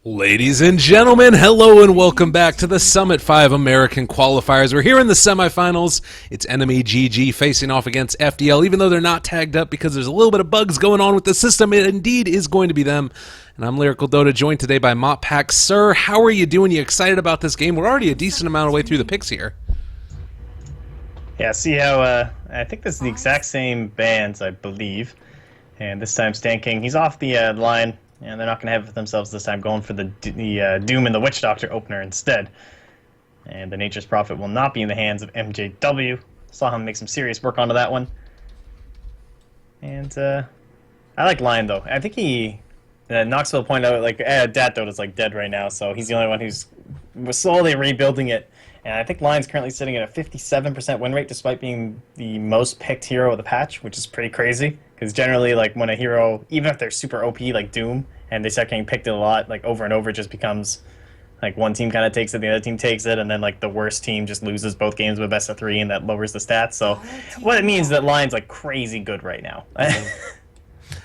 Ladies and gentlemen, hello and welcome back to the Summit 5 American Qualifiers. We're here in the semifinals. It's EnemyGG facing off against FDL. Even though they're not tagged up because there's a little bit of bugs going on with the system, it indeed is going to be them. And I'm Lyrical, joined today by MotPax. Sir, how are you doing? You excited about this game? We're already a decent amount of way through the picks here. Yeah, see how, I think this is the exact same bands, I believe. And this time Stan King, he's off the line. And they're not going to have it themselves this time, going for the Doom and the Witch Doctor opener instead. And the Nature's Prophet will not be in the hands of MJW. Saw him make some serious work onto that one. And I like Lion, though. I think he... Knoxville pointed out, like, Datdot is, like, dead right now, so he's the only one who's slowly rebuilding it. And I think Lion's currently sitting at a 57% win rate, despite being the most picked hero of the patch, which is pretty crazy. Because generally, like, when a hero, even if they're super OP, like Doom, and they start getting picked a lot, like, over and over, it just becomes, like, one team kind of takes it, the other team takes it, and then, like, the worst team just loses both games with best of 3, and that lowers the stats. So, what it means is that Lion's, like, crazy good right now.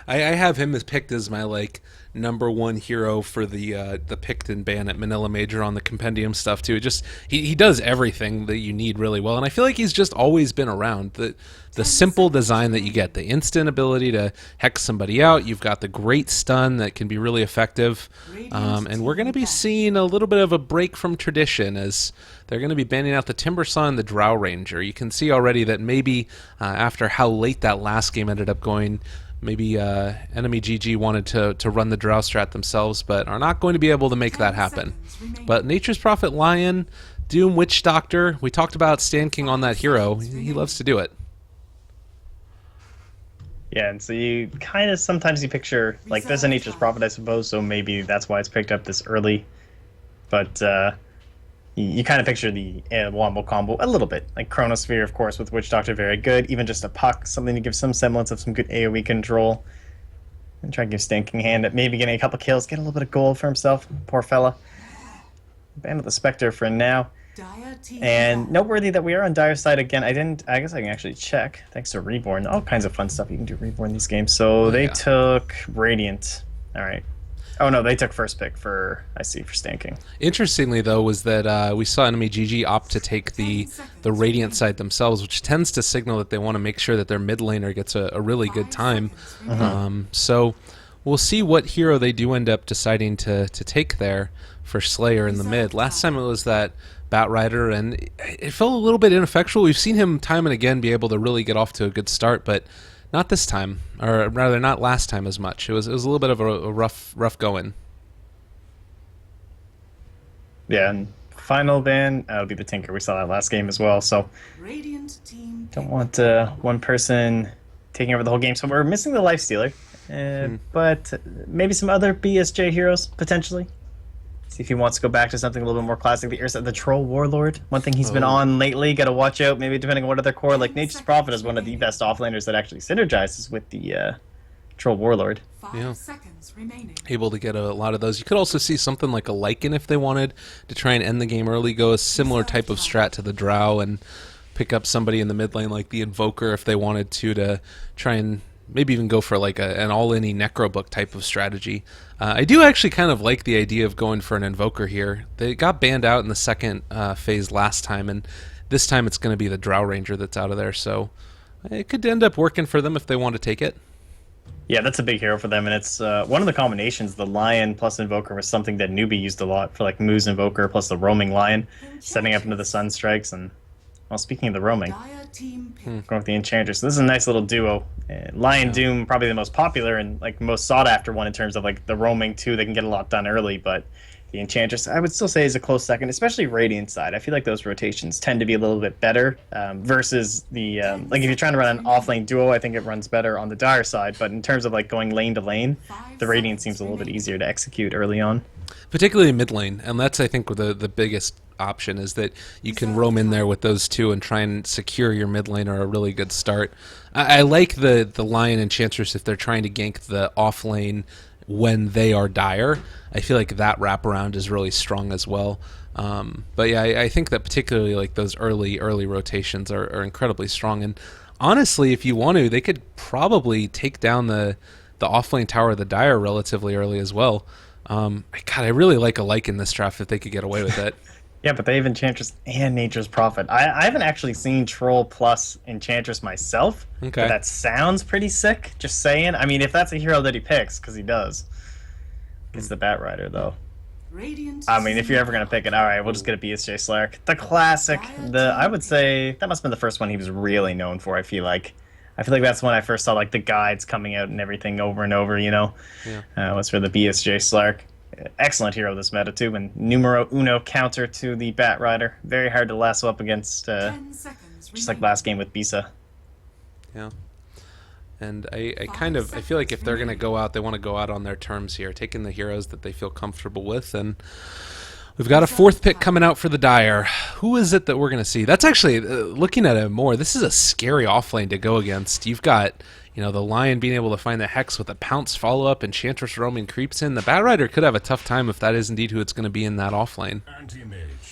I have him as picked as my, like, #1 hero for the Picton ban at Manila Major on the compendium stuff too. Just he does everything that you need really well, and I feel like he's just always been around. The simple design that you get, the instant ability to hex somebody out, you've got the great stun that can be really effective, and we're going to be seeing a little bit of a break from tradition as they're going to be banning out the Timbersaw and the Drow Ranger. You can see already that maybe after how late that last game ended up going, maybe EnemyGG wanted to run the Drow strat themselves, but are not going to be able to make that happen. But Nature's Prophet, Lion, Doom, Witch Doctor, we talked about Stan King on that hero. He loves to do it. Yeah, and so you kind of sometimes you picture, like, there's a Nature's Prophet, I suppose, so maybe that's why it's picked up this early. But you kind of picture the wombo combo a little bit. Like Chronosphere, of course, with Witch Doctor, very good. Even just a puck, something to give some semblance of some good AoE control. And try to give Stan King a hand at maybe getting a couple kills, get a little bit of gold for himself. Poor fella. Ban with the Spectre for now. And noteworthy that we are on Dire's side again. I guess I can actually check. Thanks to Reborn. All kinds of fun stuff you can do Reborn these games. So they took Radiant. All right. Oh no, they took first pick for Stan King. Interestingly, though, was that we saw EnemyGG opt to take the Radiant side themselves, which tends to signal that they want to make sure that their mid laner gets a really good time. So we'll see what hero they do end up deciding to take there for Slayer in the mid. Last time it was that Batrider, and it felt a little bit ineffectual. We've seen him time and again be able to really get off to a good start, but not this time, or rather not last time as much. It was a little bit of a rough going. Yeah, and final ban, that'll be the Tinker. We saw that last game as well, so don't want one person taking over the whole game. So we're missing the Lifestealer, but maybe some other BSJ heroes, potentially. See if he wants to go back to something a little bit more classic. The Troll Warlord, one thing he's been on lately. Got to watch out, maybe depending on what other core. Like Nature's Prophet is one of the best offlaners that actually synergizes with the Troll Warlord. Yeah. Able to get a lot of those. You could also see something like a Lycan if they wanted to try and end the game early, go a similar type of strat to the Drow and pick up somebody in the mid lane like the Invoker if they wanted to try and maybe even go for like an all-in-y Necrobook type of strategy. I do actually kind of like the idea of going for an Invoker here. They got banned out in the second phase last time, and this time it's going to be the Drow Ranger that's out of there, so it could end up working for them if they want to take it. Yeah, that's a big hero for them, and it's one of the combinations. The Lion plus Invoker was something that Newbie used a lot for, like Moo's Invoker plus the Roaming Lion, setting up into the Sun Strikes. And, well, speaking of the Roaming, going with the Enchantress. So this is a nice little duo. Lion Doom, probably the most popular and like most sought after one in terms of like the roaming too. They can get a lot done early, but the Enchantress I would still say is a close second, especially Radiant side. I feel like those rotations tend to be a little bit better versus the like if you're trying to run an off-lane duo, I think it runs better on the Dire side. But in terms of like going lane to lane, the Radiant seems a little bit easier to execute early on. Particularly mid lane, and that's I think the biggest option is that you can roam in there with those two and try and secure your mid laner a really good start. I like the Lion Enchantress if they're trying to gank the off lane when they are Dire. I feel like that wraparound is really strong as well. But yeah, I think that particularly like those early rotations are incredibly strong. And honestly, if you want to, they could probably take down the offlane tower of the Dire relatively early as well. God, I really like a like in this draft if they could get away with it. Yeah, but they have Enchantress and Nature's Prophet. I haven't actually seen Troll plus Enchantress myself, but Okay. that sounds pretty sick. Just saying. I mean, if that's a hero that he picks, because he does. It's the Bat Rider, though. I mean, if you're ever gonna pick it, all right, we'll just get a BSJ Slark. The classic. I would say that must have been the first one he was really known for. I feel like that's when I first saw like the guides coming out and everything over and over. Yeah. Was for the BSJ Slark. Excellent hero this meta too, and numero uno counter to the Bat Rider. Very hard to lasso up against, just like last game with Bisa. Yeah. And I feel like if they're going to go out, they want to go out on their terms here, taking the heroes that they feel comfortable with. And we've got a fourth pick coming out for the Dire. Who is it that we're going to see? That's actually, looking at it more, this is a scary offlane to go against. You've got, the Lion being able to find the Hex with a Pounce follow-up, and Enchantress roaming creeps in. The Bat Rider could have a tough time if that is indeed who it's going to be in that offlane.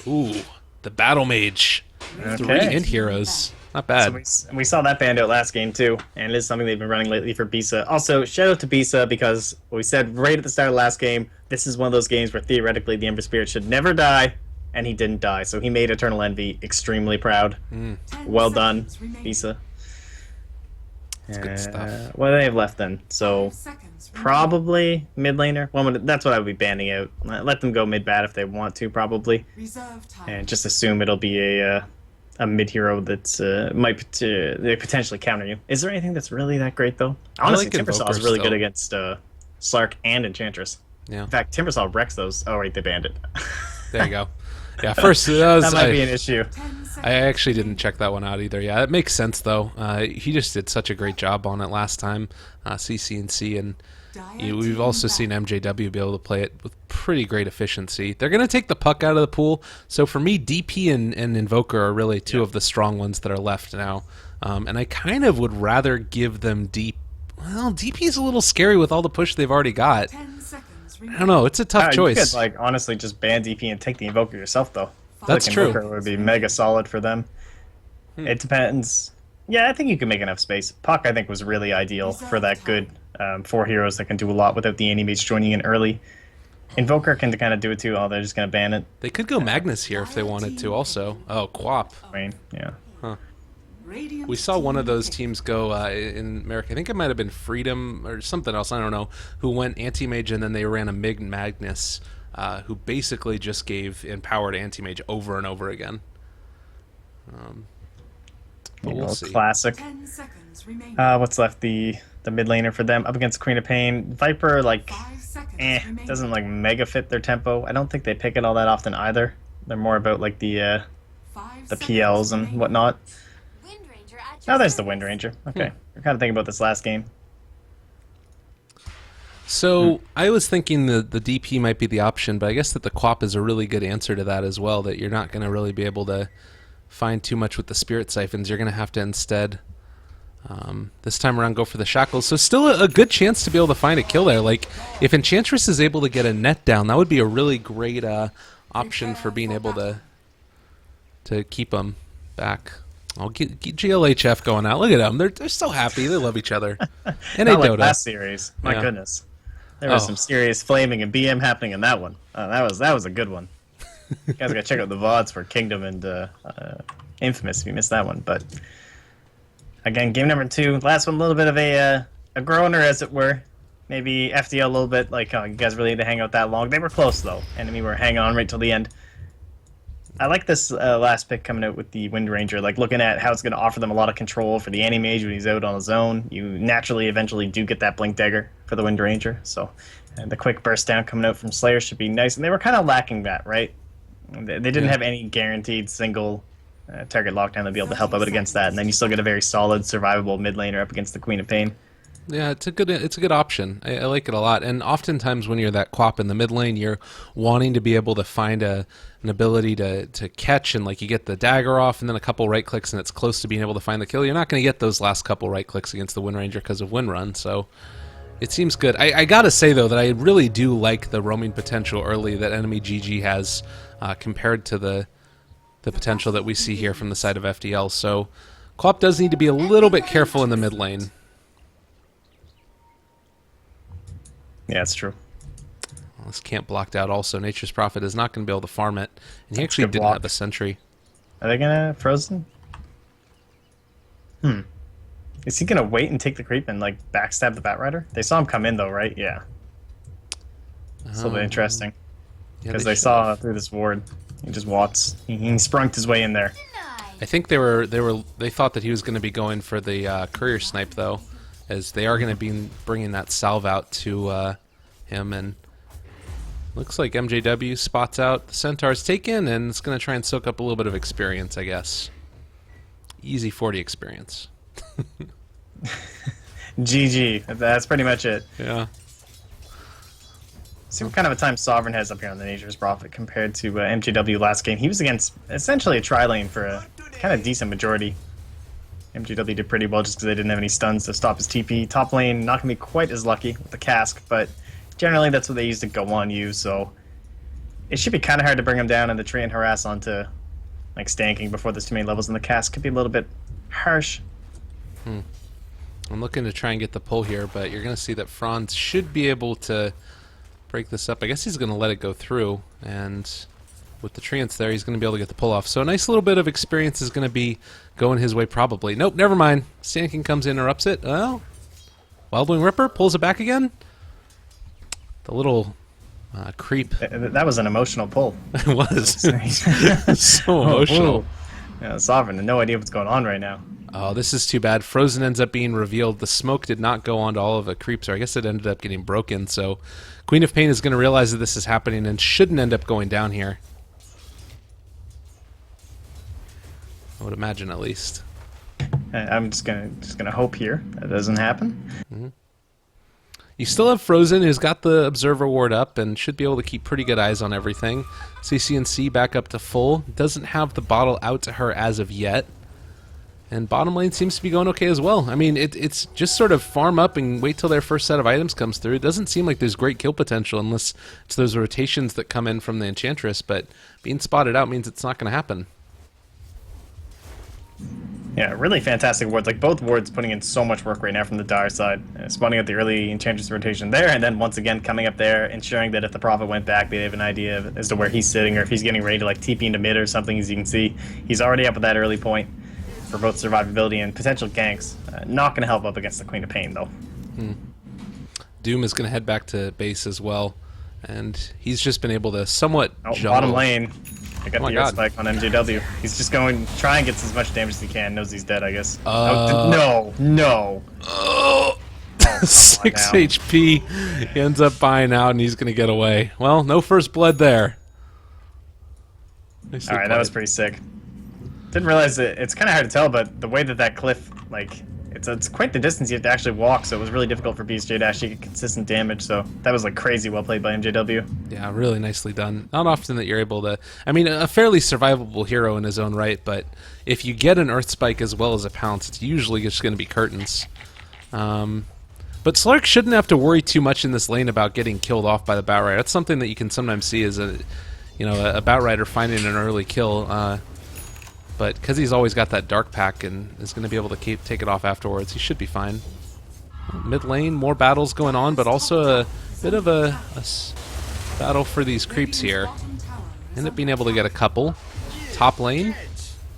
Ooh, the Battle Mage. Okay. 3 int heroes. Not bad. So we saw that band out last game too, and it is something they've been running lately for Bisa. Also, shout out to Bisa because we said right at the start of last game, this is one of those games where theoretically the Ember Spirit should never die, and he didn't die. So he made Eternal Envy extremely proud. Well done, Bisa. That's good stuff. What do they have left then? So probably mid laner. Well, that's what I would be banning out. Let them go mid bat if they want to, probably, and just assume it'll be a mid hero that's might they potentially counter you. Is there anything that's really that great though? Honestly, like Timbersaw is really good against Slark and Enchantress. Yeah. In fact, Timbersaw wrecks those. Oh wait, they banned it. There you go. Yeah, first that might be an issue. I actually didn't check that one out either. Yeah, it makes sense though. He just did such a great job on it last time, CC&C, and we've also seen MJW be able to play it with pretty great efficiency. They're going to take the puck out of the pool, so for me, DP and Invoker are really two of the strong ones that are left now, and I kind of would rather give them DP. Well, DP is a little scary with all the push they've already got. I don't know. It's a tough choice. You could honestly just ban DP and take the Invoker yourself, though. That's true. Invoker would be mega solid for them. It depends. Yeah, I think you can make enough space. Puck, I think, was really ideal for that good 4 heroes that can do a lot without the Anti-Mage joining in early. Invoker can kind of do it too. Oh, they're just going to ban it. They could go Magnus here if they wanted to also. Oh, Quap. I mean, yeah. Huh. We saw one of those teams go in America. I think it might have been Freedom or something else. I don't know. Who went Anti-Mage and then they ran a Mig Magnus, who basically just gave empowered Anti-Mage over and over again. But we'll see. Classic. What's left? The mid laner for them up against Queen of Pain. Viper doesn't mega fit their tempo. I don't think they pick it all that often either. They're more about the PLs and whatnot. Oh, there's the Wind Ranger. Okay. We're kind of thinking about this last game. So I was thinking the DP might be the option, but I guess that the Quap is a really good answer to that as well, that you're not going to really be able to find too much with the Spirit Siphons. You're going to have to instead, this time around, go for the Shackles. So still a good chance to be able to find a kill there. Like, if Enchantress is able to get a net down, that would be a really great option for being able to keep them back. I'll get GLHF going out. Look at them. They're so happy. They love each other. And Not like Dota. last series. My goodness. There was some serious flaming and BM happening in that one. That was a good one. You guys got to check out the VODs for Kingdom and Infamous if you missed that one. But again, game number 2. Last one, a little bit of a groaner, as it were. Maybe FDL a little bit. You guys really need to hang out that long. They were close, though. Enemy were hanging on right till the end. I like this last pick coming out with the Wind Ranger, looking at how it's going to offer them a lot of control for the Anti-Mage when he's out on his own. You naturally eventually do get that Blink Dagger for the Wind Ranger, so the quick burst down coming out from Slayer should be nice. And they were kind of lacking that, right? They didn't have any guaranteed single target lockdown to be able to help out against that, and then you still get a very solid, survivable mid laner up against the Queen of Pain. Yeah, it's a good option. I like it a lot. And oftentimes when you're that Quap in the mid lane, you're wanting to be able to find an ability to catch, and you get the dagger off and then a couple right clicks and it's close to being able to find the kill. You're not going to get those last couple right clicks against the Wind Ranger because of Wind Run, so it seems good. I gotta say though that I really do like the roaming potential early that EnemyGG has compared to the potential that we see here from the side of FDL. So Quap does need to be a little bit careful in the mid lane. Yeah, it's true. This camp blocked out also. Nature's Prophet is not going to be able to farm it. And he actually good didn't block. have a sentry. Are they gonna Frozen? Is he gonna wait and take the creep and like backstab the Batrider? They saw him come in though, right? Yeah. It's a little bit interesting. Yeah, Because they saw through this ward. He just walks. He sprunked his way in there. I think they thought that he was going to be going for the courier snipe though, as they are going to be bringing that salve out to him, and looks like MJW spots out the Centaur's taken, and it's going to try and soak up a little bit of experience, I guess. Easy 40 experience. GG. That's pretty much it. Yeah. See what kind of a time Sovereign has up here on the Nature's Prophet compared to MJW last game. He was against essentially a tri-lane for a kind of decent majority. MJW did pretty well just because they didn't have any stuns to stop his TP. Top lane not going to be quite as lucky with the cask, but generally that's what they use to go on you, so it should be kind of hard to bring him down and the tree and harass onto like stanking before there's too many levels, and the cask could be a little bit harsh. I'm looking to try and get the pull here, but you're going to see that Franz should be able to break this up. I guess he's going to let it go through, and with the treants there, he's going to be able to get the pull off. So a nice little bit of experience is going to be going his way probably. Nope, never mind. Stanking comes in, interrupts it. Well, Wildwing Ripper pulls it back again. The little creep. That was an emotional pull. It was. So emotional. Yeah, Sovereign had no idea what's going on right now. Oh, this is too bad. Frozen ends up being revealed. The smoke did not go onto all of the creeps, or I guess it ended up getting broken. So Queen of Pain is going to realize that this is happening and shouldn't end up going down here. I would imagine, at least. I'm just gonna hope here that doesn't happen. You still have Frozen, who's got the Observer Ward up and should be able to keep pretty good eyes on everything. CCNC back up to full. Doesn't have the bottle out to her as of yet. And bottom lane seems to be going okay as well. I mean, it's just sort of farm up and wait till their first set of items comes through. It doesn't seem like there's great kill potential unless it's those rotations that come in from the Enchantress, but being spotted out means it's not going to happen. Yeah, really fantastic wards. Like, both wards putting in so much work right now from the Dire side. Spawning out the early Enchantress rotation there, and then once again coming up there, ensuring that if the Prophet went back, they have an idea as to where he's sitting, or if he's getting ready to, like, TP into mid or something. As you can see, he's already up at that early point for both survivability and potential ganks. Not going to help up against the Queen of Pain, though. Doom is going to head back to base as well, and he's just been able to somewhat juggle. Bottom lane. I got Oh my the Earth God. Spike on MJW. He's just going try and gets as much damage as he can. Knows he's dead, I guess. No. 6 now. HP. He ends up buying out, and he's going to get away. Well, no first blood there. Nicely Alright, that was played. pretty sick. Didn't realize that it's kind of hard to tell, but the way that cliff, like, it's quite the distance you have to actually walk, so it was really difficult for BSJ to actually get consistent damage, so that was, like, crazy well played by MJW. Yeah, really nicely done. Not often that you're able to... I mean, a fairly survivable hero in his own right, but if you get an Earth Spike as well as a Pounce, it's usually just going to be curtains. But Slark shouldn't have to worry too much in this lane about getting killed off by the Batrider. That's something that you can sometimes see as a Batrider finding an early kill. But because he's always got that Dark Pack and is going to be able to take it off afterwards, he should be fine. Mid lane, more battles going on, but also a bit of a battle for these creeps here. End up being able to get a couple. Top lane,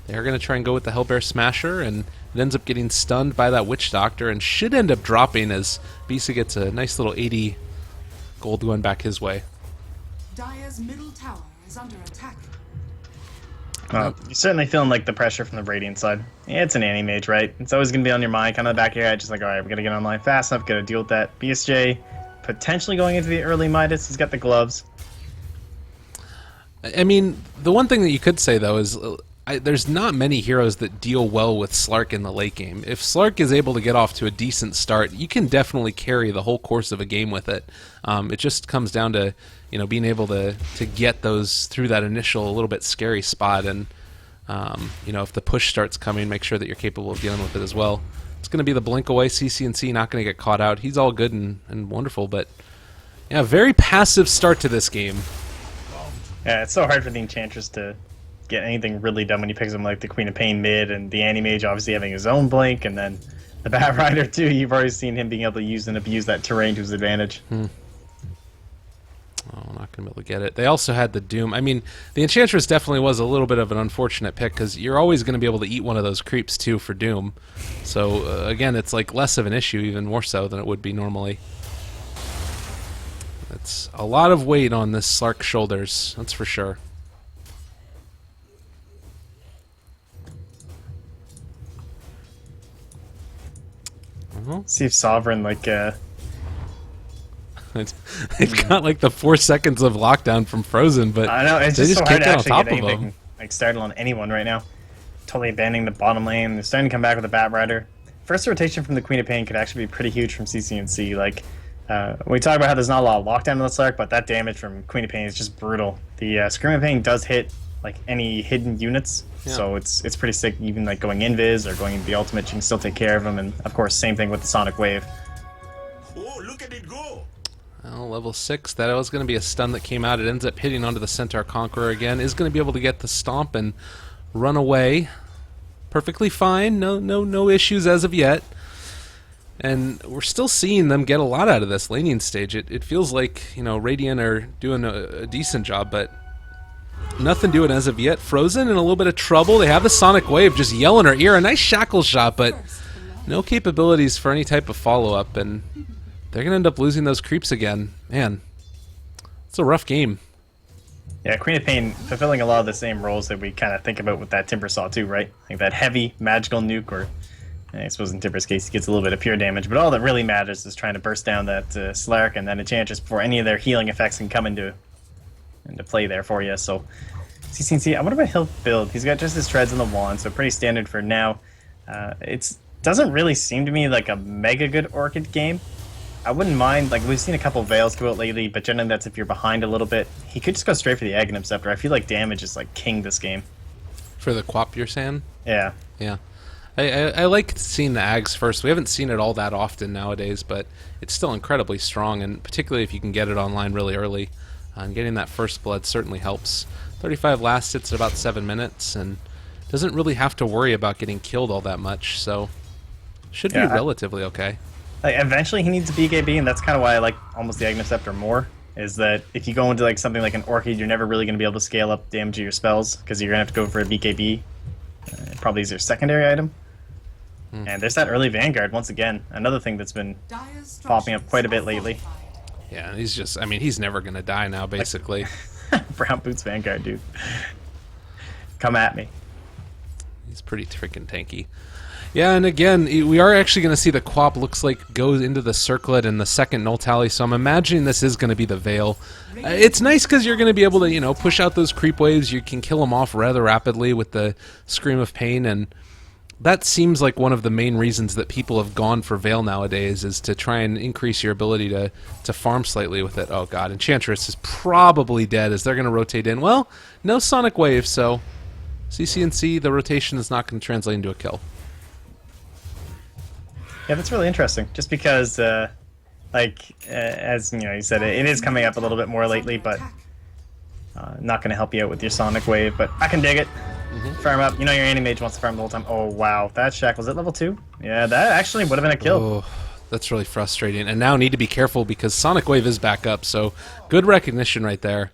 they're going to try and go with the Hellbear Smasher, and it ends up getting stunned by that Witch Doctor and should end up dropping as Bisa gets a nice little 80 gold going back his way. Dire's middle tower is under attack. You're certainly feeling, like, the pressure from the Radiant side. Yeah, it's an anti-mage, right? It's always going to be on your mind, kind of the back of your head, just like, alright, we got to get online fast enough, got to deal with that. BSJ potentially going into the early Midas. He's got the gloves. I mean, the one thing that you could say, though, is there's not many heroes that deal well with Slark in the late game. If Slark is able to get off to a decent start, you can definitely carry the whole course of a game with it. It just comes down to being able to get those through that initial a little bit scary spot, and if the push starts coming, make sure that you're capable of dealing with it as well. It's going to be the blink away. CCNC not going to get caught out. He's all good and wonderful, but yeah, very passive start to this game. Yeah, it's so hard for the Enchantress to get anything really done when he picks him, like the Queen of Pain mid, and the Anti-Mage obviously having his own blink, and then the Batrider too. You've already seen him being able to use and abuse that terrain to his advantage. Oh, Not going to be able to get it. They also had the Doom. I mean, the Enchantress definitely was a little bit of an unfortunate pick because you're always going to be able to eat one of those creeps too for Doom. So again, it's like less of an issue, even more so than it would be normally. It's a lot of weight on this Slark's shoulders, that's for sure. See if Sovereign like They've got like the 4 seconds of lockdown from Frozen, but I know it's they just so hard can't to get on actually top get of anything them. like started on anyone right now. Totally abandoning the bottom lane. They're starting to come back with a Bat Rider. First rotation from the Queen of Pain could actually be pretty huge from CCNC. Like we talk about how there's not a lot of lockdown in the Slark, but that damage from Queen of Pain is just brutal. The Scream of Pain does hit like any hidden units, so it's pretty sick. Even like going invis or going into the ultimate, you can still take care of them. And of course, same thing with the Sonic Wave. Oh, look at it go! Well, level 6, that was going to be a stun that came out. It ends up hitting onto the Centaur Conqueror again. Is going to be able to get the stomp and run away. Perfectly fine. No issues as of yet. And we're still seeing them get a lot out of this laning stage. It feels like, you know, Radiant are doing a decent job, but nothing doing as of yet. Frozen in a little bit of trouble. They have the Sonic Wave just yell in her ear. A nice shackle shot, but no capabilities for any type of follow-up, and they're going to end up losing those creeps again. Man, it's a rough game. Yeah, Queen of Pain fulfilling a lot of the same roles that we kind of think about with that Timbersaw too, right? Like that heavy magical nuke, or I suppose in Timber's case he gets a little bit of pure damage, but all that really matters is trying to burst down that Slark and then Enchantress before any of their healing effects can come into play there for you. So CCNC, I wonder what he'll build. He's got just his treads and the wand, so pretty standard for now. It doesn't really seem to me like a mega good Orchid game. I wouldn't mind, like, we've seen a couple Veils come out lately, but generally that's if you're behind a little bit. He could just go straight for the Aghanim Scepter. I feel like damage is, like, king this game. For the Quap, you're saying? Yeah. Yeah. I like seeing the Ags first. We haven't seen it all that often nowadays, but it's still incredibly strong, and particularly if you can get it online really early. And getting that first blood certainly helps. 35 last hits at about 7 minutes, and doesn't really have to worry about getting killed all that much, so should be relatively okay. Like, eventually he needs a BKB, and that's kind of why I like almost the Aghanim Scepter more, is that if you go into like something like an Orchid, you're never really going to be able to scale up damage of your spells, because you're going to have to go for a BKB. Probably is your secondary item. And there's that early Vanguard, once again. Another thing that's been popping up quite a bit lately. Yeah, he's just, I mean, he's never going to die now, basically. Brown Boots Vanguard, dude. Come at me. He's pretty freaking tanky. Yeah, and again, we are actually going to see the Quap looks like goes into the Circlet and the second Null Tally, so I'm imagining this is going to be the Veil. It's nice because you're going to be able to, you know, push out those creep waves. You can kill them off rather rapidly with the Scream of Pain, and that seems like one of the main reasons that people have gone for Veil nowadays, is to try and increase your ability to farm slightly with it. Oh god, Enchantress is probably dead as they're going to rotate in. Well, no Sonic Wave, so CCNC, the rotation is not going to translate into a kill. Yeah, that's really interesting. Just because, as you know, you said, it is coming up a little bit more lately, but not going to help you out with your Sonic Wave. But I can dig it. Farm up. You know your Anti-Mage wants to farm the whole time. Oh wow, that Shack was at level 2. Yeah, that actually would have been a kill. Oh, that's really frustrating. And now need to be careful because Sonic Wave is back up. So good recognition right there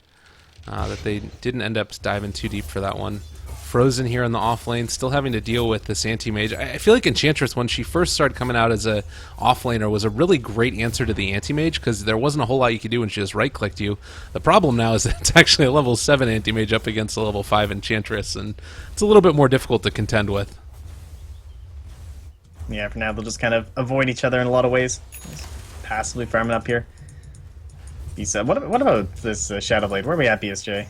that they didn't end up diving too deep for that one. Frozen here in the off lane, still having to deal with this anti-mage. I feel like Enchantress, when she first started coming out as a off-laner, was a really great answer to the anti-mage because there wasn't a whole lot you could do when she just right-clicked you. The problem now is that it's actually a level 7 anti-mage up against a level 5 Enchantress, and it's a little bit more difficult to contend with. Yeah, for now they'll just kind of avoid each other in a lot of ways. Just passively farming up here. What about this Shadow Blade? Where are we at, BSJ?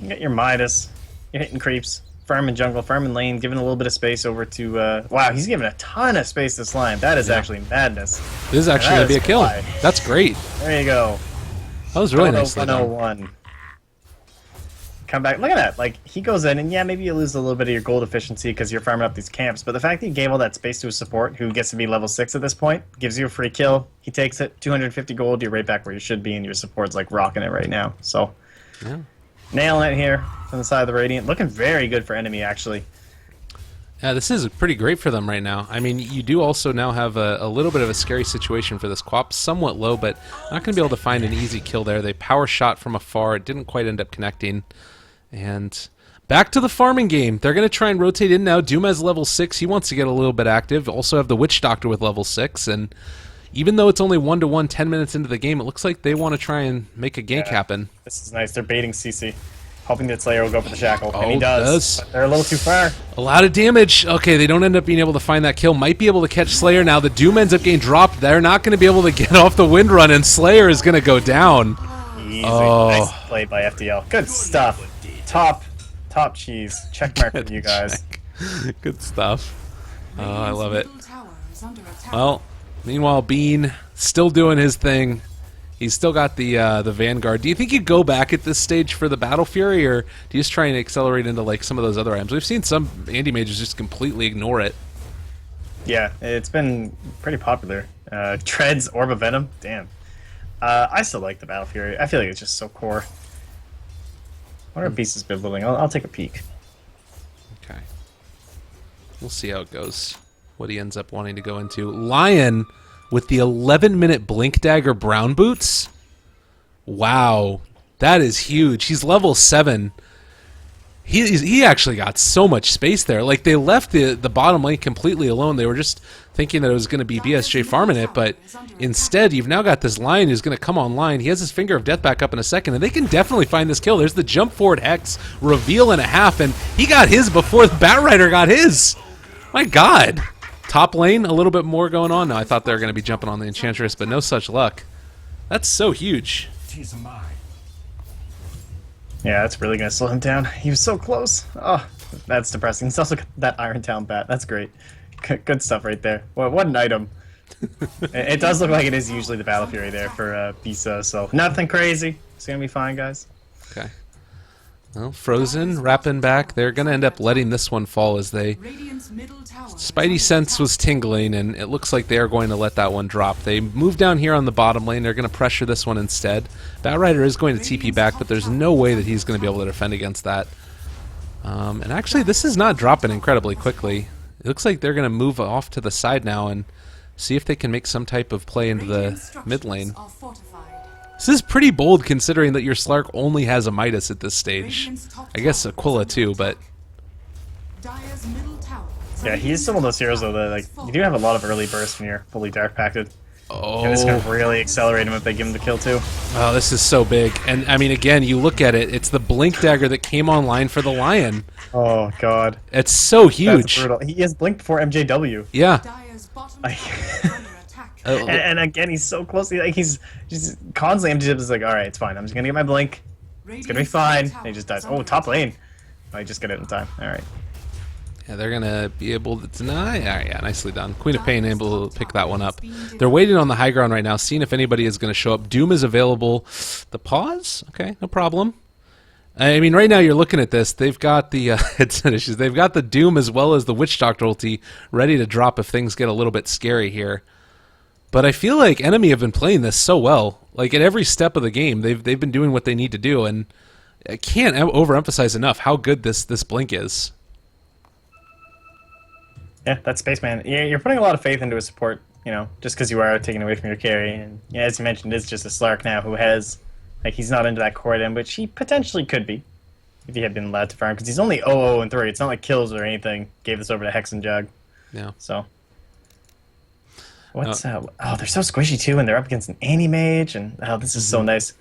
You got your Midas. You're hitting creeps, farming jungle, farming lane, giving a little bit of space over to... wow, he's giving a ton of space to Slime. That is actually madness. This is actually going to be a kill. That's great. There you go. That was really nice. 101. Come back. Look at that. Like, he goes in, and yeah, maybe you lose a little bit of your gold efficiency because you're farming up these camps, but the fact that he gave all that space to his support, who gets to be level 6 at this point, gives you a free kill. He takes it, 250 gold, you're right back where you should be, and your support's, like, rocking it right now. So... yeah. Nailing it here from the side of the Radiant. Looking very good for enemy, actually. Yeah, this is pretty great for them right now. I mean, you do also now have a little bit of a scary situation for this Quap. Somewhat low, but not going to be able to find an easy kill there. They power shot from afar. It didn't quite end up connecting. And back to the farming game. They're going to try and rotate in now. Doom has level 6. He wants to get a little bit active. Also have the Witch Doctor with level 6. And even though it's only 1-to-1 10 minutes into the game, it looks like they want to try and make a gank happen. This is nice. They're baiting CC. Hoping that Slayer will go for the shackle. Oh, And he does. But they're a little too far. A lot of damage. Okay, they don't end up being able to find that kill. Might be able to catch Slayer now. The Doom ends up getting dropped. They're not going to be able to get off the wind run, and Slayer is going to go down. Easy. Oh. Nice play by FDL. Good stuff. Top cheese. Check mark for you guys. Good stuff. Oh, I love it. Middle tower is under attack. Well, meanwhile, Bean still doing his thing. He's still got the Vanguard. Do you think you go back at this stage for the Battle Fury, or do you just try and accelerate into like some of those other items? We've seen some anti-mages just completely ignore it. Yeah, it's been pretty popular. Treads, Orb of Venom. Damn. I still like the Battle Fury. I feel like it's just so core. What are Beast has been building? I'll take a peek. Okay. We'll see how it goes. What he ends up wanting to go into. Lion with the 11-minute Blink Dagger Brown Boots. Wow. That is huge. He's level 7. He actually got so much space there. Like, they left the bottom lane completely alone. They were just thinking that it was going to be BSJ farming it, but instead, you've now got this Lion who's going to come online. He has his Finger of Death back up in a second, and they can definitely find this kill. There's the jump forward Hex, reveal and a half, and he got his before the Bat Rider got his. My God. Top lane, a little bit more going on now. I thought they were going to be jumping on the Enchantress, but no such luck. That's so huge. Yeah, that's really going to slow him down. He was so close. Oh, that's depressing. He's also got that Iron Town bat. That's great. Good stuff right there. What an item. It does look like it is usually the Battle Fury there for Bisa, so nothing crazy. It's going to be fine, guys. Okay. Well, Frozen, wrapping back. They're going to end up letting this one fall as they... Radiant's middle tower is Spidey under sense attack. was tingling, and it looks like they are going to let that one drop. They move down here on the bottom lane. They're going to pressure this one instead. Bat Rider is going to TP back, but there's no way that he's going to be able to defend against that. And actually, this is not dropping incredibly quickly. It looks like they're going to move off to the side now and see if they can make some type of play into Radiant the mid lane. structures are fortified. This is pretty bold considering that your Slark only has a Midas at this stage. Radiant's top I guess tower is Aquila under too, attack. but Dire's middle tower is Yeah, under he is some of those heroes, though, that, like, you do have a lot of early bursts when you're fully Dark Pacted. And it's going to really accelerate him if they give him the kill, too. oh, this is so big. And I mean, again, you look at it, it's the Blink Dagger that came online for the Lion. Oh, God. It's so That's huge. brutal. He has blinked before MJW. Yeah. Dire's bottom tower is under attack. And again, he's so close. Like, he's just constantly MJW is like, all right, it's fine. I'm just going to get my blink. It's going to be fine. And he just dies. Oh, top lane. I just got it in time. All right. Yeah, they're going to be able to deny. Yeah, nicely done. Queen of Pain able to pick that one up. They're waiting on the high ground right now, seeing if anybody is going to show up. Doom is available. The pause? Okay, no problem. I mean, right now you're looking at this. They've got the headset issues. They've got the Doom as well as the Witch Doctor ulti ready to drop if things get a little bit scary here. But I feel like Enemy have been playing this so well. Like, at every step of the game, they've been doing what they need to do, and I can't overemphasize enough how good this Blink is. Yeah, that's Spaceman. Yeah, you're putting a lot of faith into his support, you know, just because you are taking away from your carry. And yeah, as you mentioned, it's just a Slark now who has, like, he's not into that core item, which he potentially could be if he had been allowed to farm, because he's only 0-0-3. It's not like kills or anything. Gave this over to Hex and Jug. Yeah. So. What's oh, they're so squishy too, and they're up against an anti-mage, and oh, this is so nice.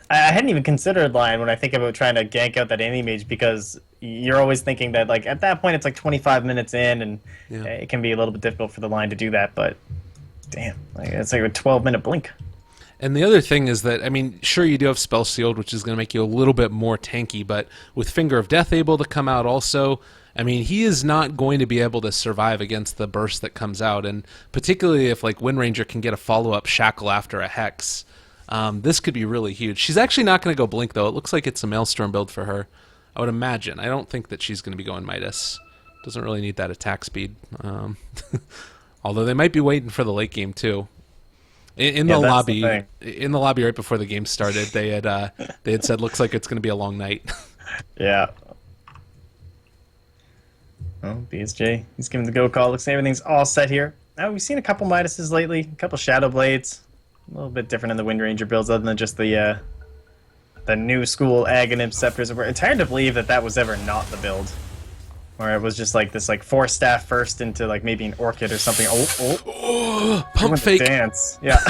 I hadn't even considered Lion when I think about trying to gank out that anti-mage, because you're always thinking that, like, at that point it's like 25 minutes in, and it can be a little bit difficult for the Lion to do that, but damn, like, it's like a 12-minute blink. And the other thing is that, I mean, sure, you do have Spell Sealed, which is going to make you a little bit more tanky, but with Finger of Death able to come out also, I mean, he is not going to be able to survive against the burst that comes out, and particularly if, like, Wind Ranger can get a follow-up Shackle after a Hex, this could be really huge. She's actually not going to go Blink, though. It looks like it's a Maelstrom build for her, I would imagine. I don't think that she's going to be going Midas. Doesn't really need that attack speed. Although they might be waiting for the late game, too. In the lobby right before the game started, they had said, looks like it's going to be a long night. Yeah. Oh, BSJ. He's giving the go call. Looks like everything's all set here. Now, we've seen a couple Midases lately, a couple Shadow Blades. A little bit different in the Wind Ranger builds other than just the new school Aghanim Scepters. It's hard to believe that that was ever not the build. Or it was just like this like 4 staff first into like maybe an Orchid or something. Pump fake. Dance. Yeah.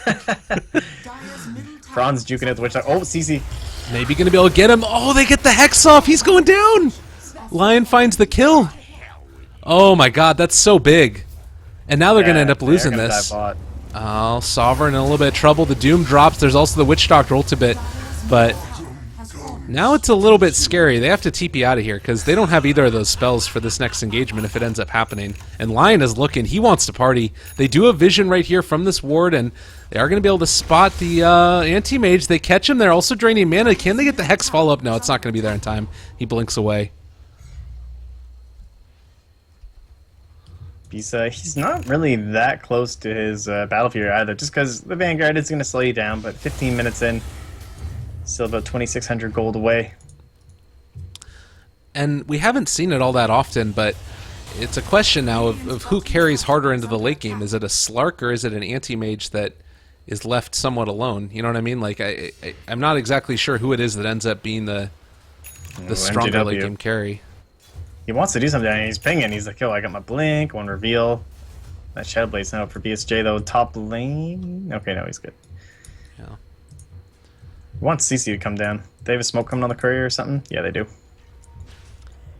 Dire's middle tower Franz juking at the Witch. Oh, CC. Maybe gonna be able to get him. Oh, they get the Hex off. He's going down. Lion finds the kill. Oh my god, that's so big. And now they're gonna end up losing this. Oh, Sovereign in a little bit of trouble. The Doom drops. There's also the Witch Doctor ultimate. But has fallen. now it's a little bit scary. They have to TP out of here because they don't have either of those spells for this next engagement if it ends up happening. And Lion is looking. He wants to party. They do have vision right here from this ward, and they are going to be able to spot the anti-mage. They catch him. They're also draining mana. Can they get the Hex follow-up? No, it's not going to be there in time. He blinks away. He's not really that close to his battlefield either, just because the Vanguard is going to slow you down, but 15 minutes in, still about 2,600 gold away. And we haven't seen it all that often, but it's a question now of who carries harder into the late game. Is it a Slark or is it an anti-mage that is left somewhat alone? You know what I mean? Like, I'm not exactly sure who it is that ends up being the stronger MGW. late game carry. He wants to do something, and he's pinging. He's like, "Oh, I got my blink, one reveal." That Shadow Blade's now up for BSJ though. Top lane. Okay, no, he's good. Yeah. He wants CC to come down. They have a smoke coming on the courier or something. Yeah, they do.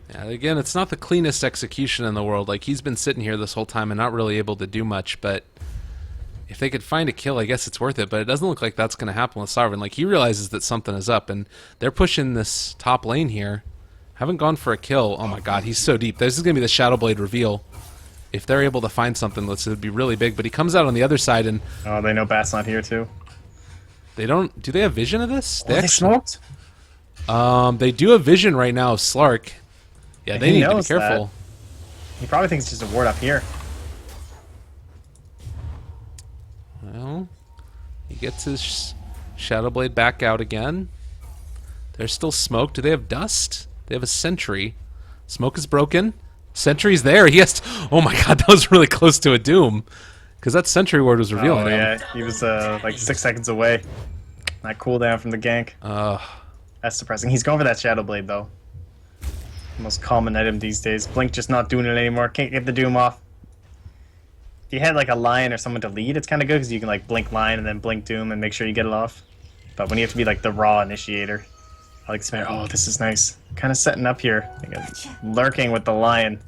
Yeah, again, it's not the cleanest execution in the world. Like, he's been sitting here this whole time and not really able to do much, but if they could find a kill, I guess it's worth it, but it doesn't look like that's going to happen with Sovereign. Like, he realizes that something is up, and they're pushing this top lane here. Haven't gone for a kill. Oh my god, he's so deep. This is going to be the Shadow Blade reveal. If they're able to find something, it would be really big, but he comes out on the other side, and Oh, they know Bat's not here too. they don't... Do they have vision of this? They smoked. They do have vision right now of Slark. Yeah, they He need to be knows careful. He probably thinks it's just a ward up here. Well, he gets his Shadow Blade back out again. There's still smoke. Do they have dust? They have a sentry. Smoke is broken. Sentry's there. He has to... Oh my god, that was really close to a doom. Because that sentry ward was revealing Oh him. yeah, he was like 6 seconds away. That cooldown from the gank. That's depressing. He's going for that Shadow Blade though. Most common item these days. Blink just not doing it anymore. Can't get the doom off. If you had like a Lion or someone to lead, it's kind of good because you can like blink Lion and then blink Doom and make sure you get it off. But when you have to be like the raw initiator, I like Spinner. Oh, this is nice. Kind of setting up here. Lurking with the Lion.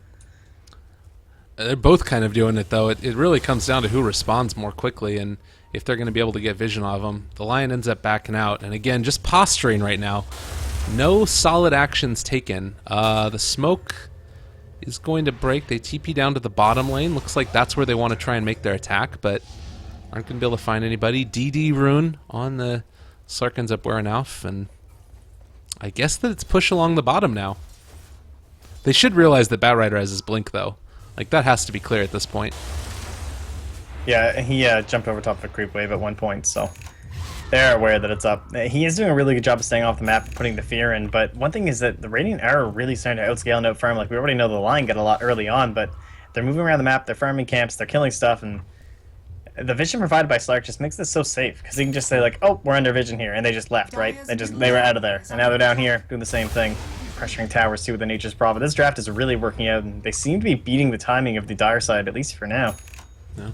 They're both kind of doing it, though. It really comes down to who responds more quickly and if they're going to be able to get vision of them. The Lion ends up backing out. And again, just posturing right now. No solid actions taken. The smoke is going to break. They TP down to the bottom lane. Looks like that's where they want to try and make their attack, but aren't going to be able to find anybody. DD rune on the Slark ends up wearing off, and I guess that it's push along the bottom now. They should realize that Batrider has his blink, though. Like, that has to be clear at this point. Yeah, he jumped over top of a creep wave at one point, so they're aware that it's up. He is doing a really good job of staying off the map and putting the fear in, but one thing is that the Radiant are really starting to outscale and outfarm. Like, we already know the line got a lot early on, but they're moving around the map, they're farming camps, they're killing stuff, and the vision provided by Slark just makes this so safe, because he can just say, like, oh, we're under vision here, and they just left, right? They were out of there, and now they're down here doing the same thing. Pressuring towers, too, with the Nature's Prophet. This draft is really working out, and they seem to be beating the timing of the Dire side, at least for now. Yeah.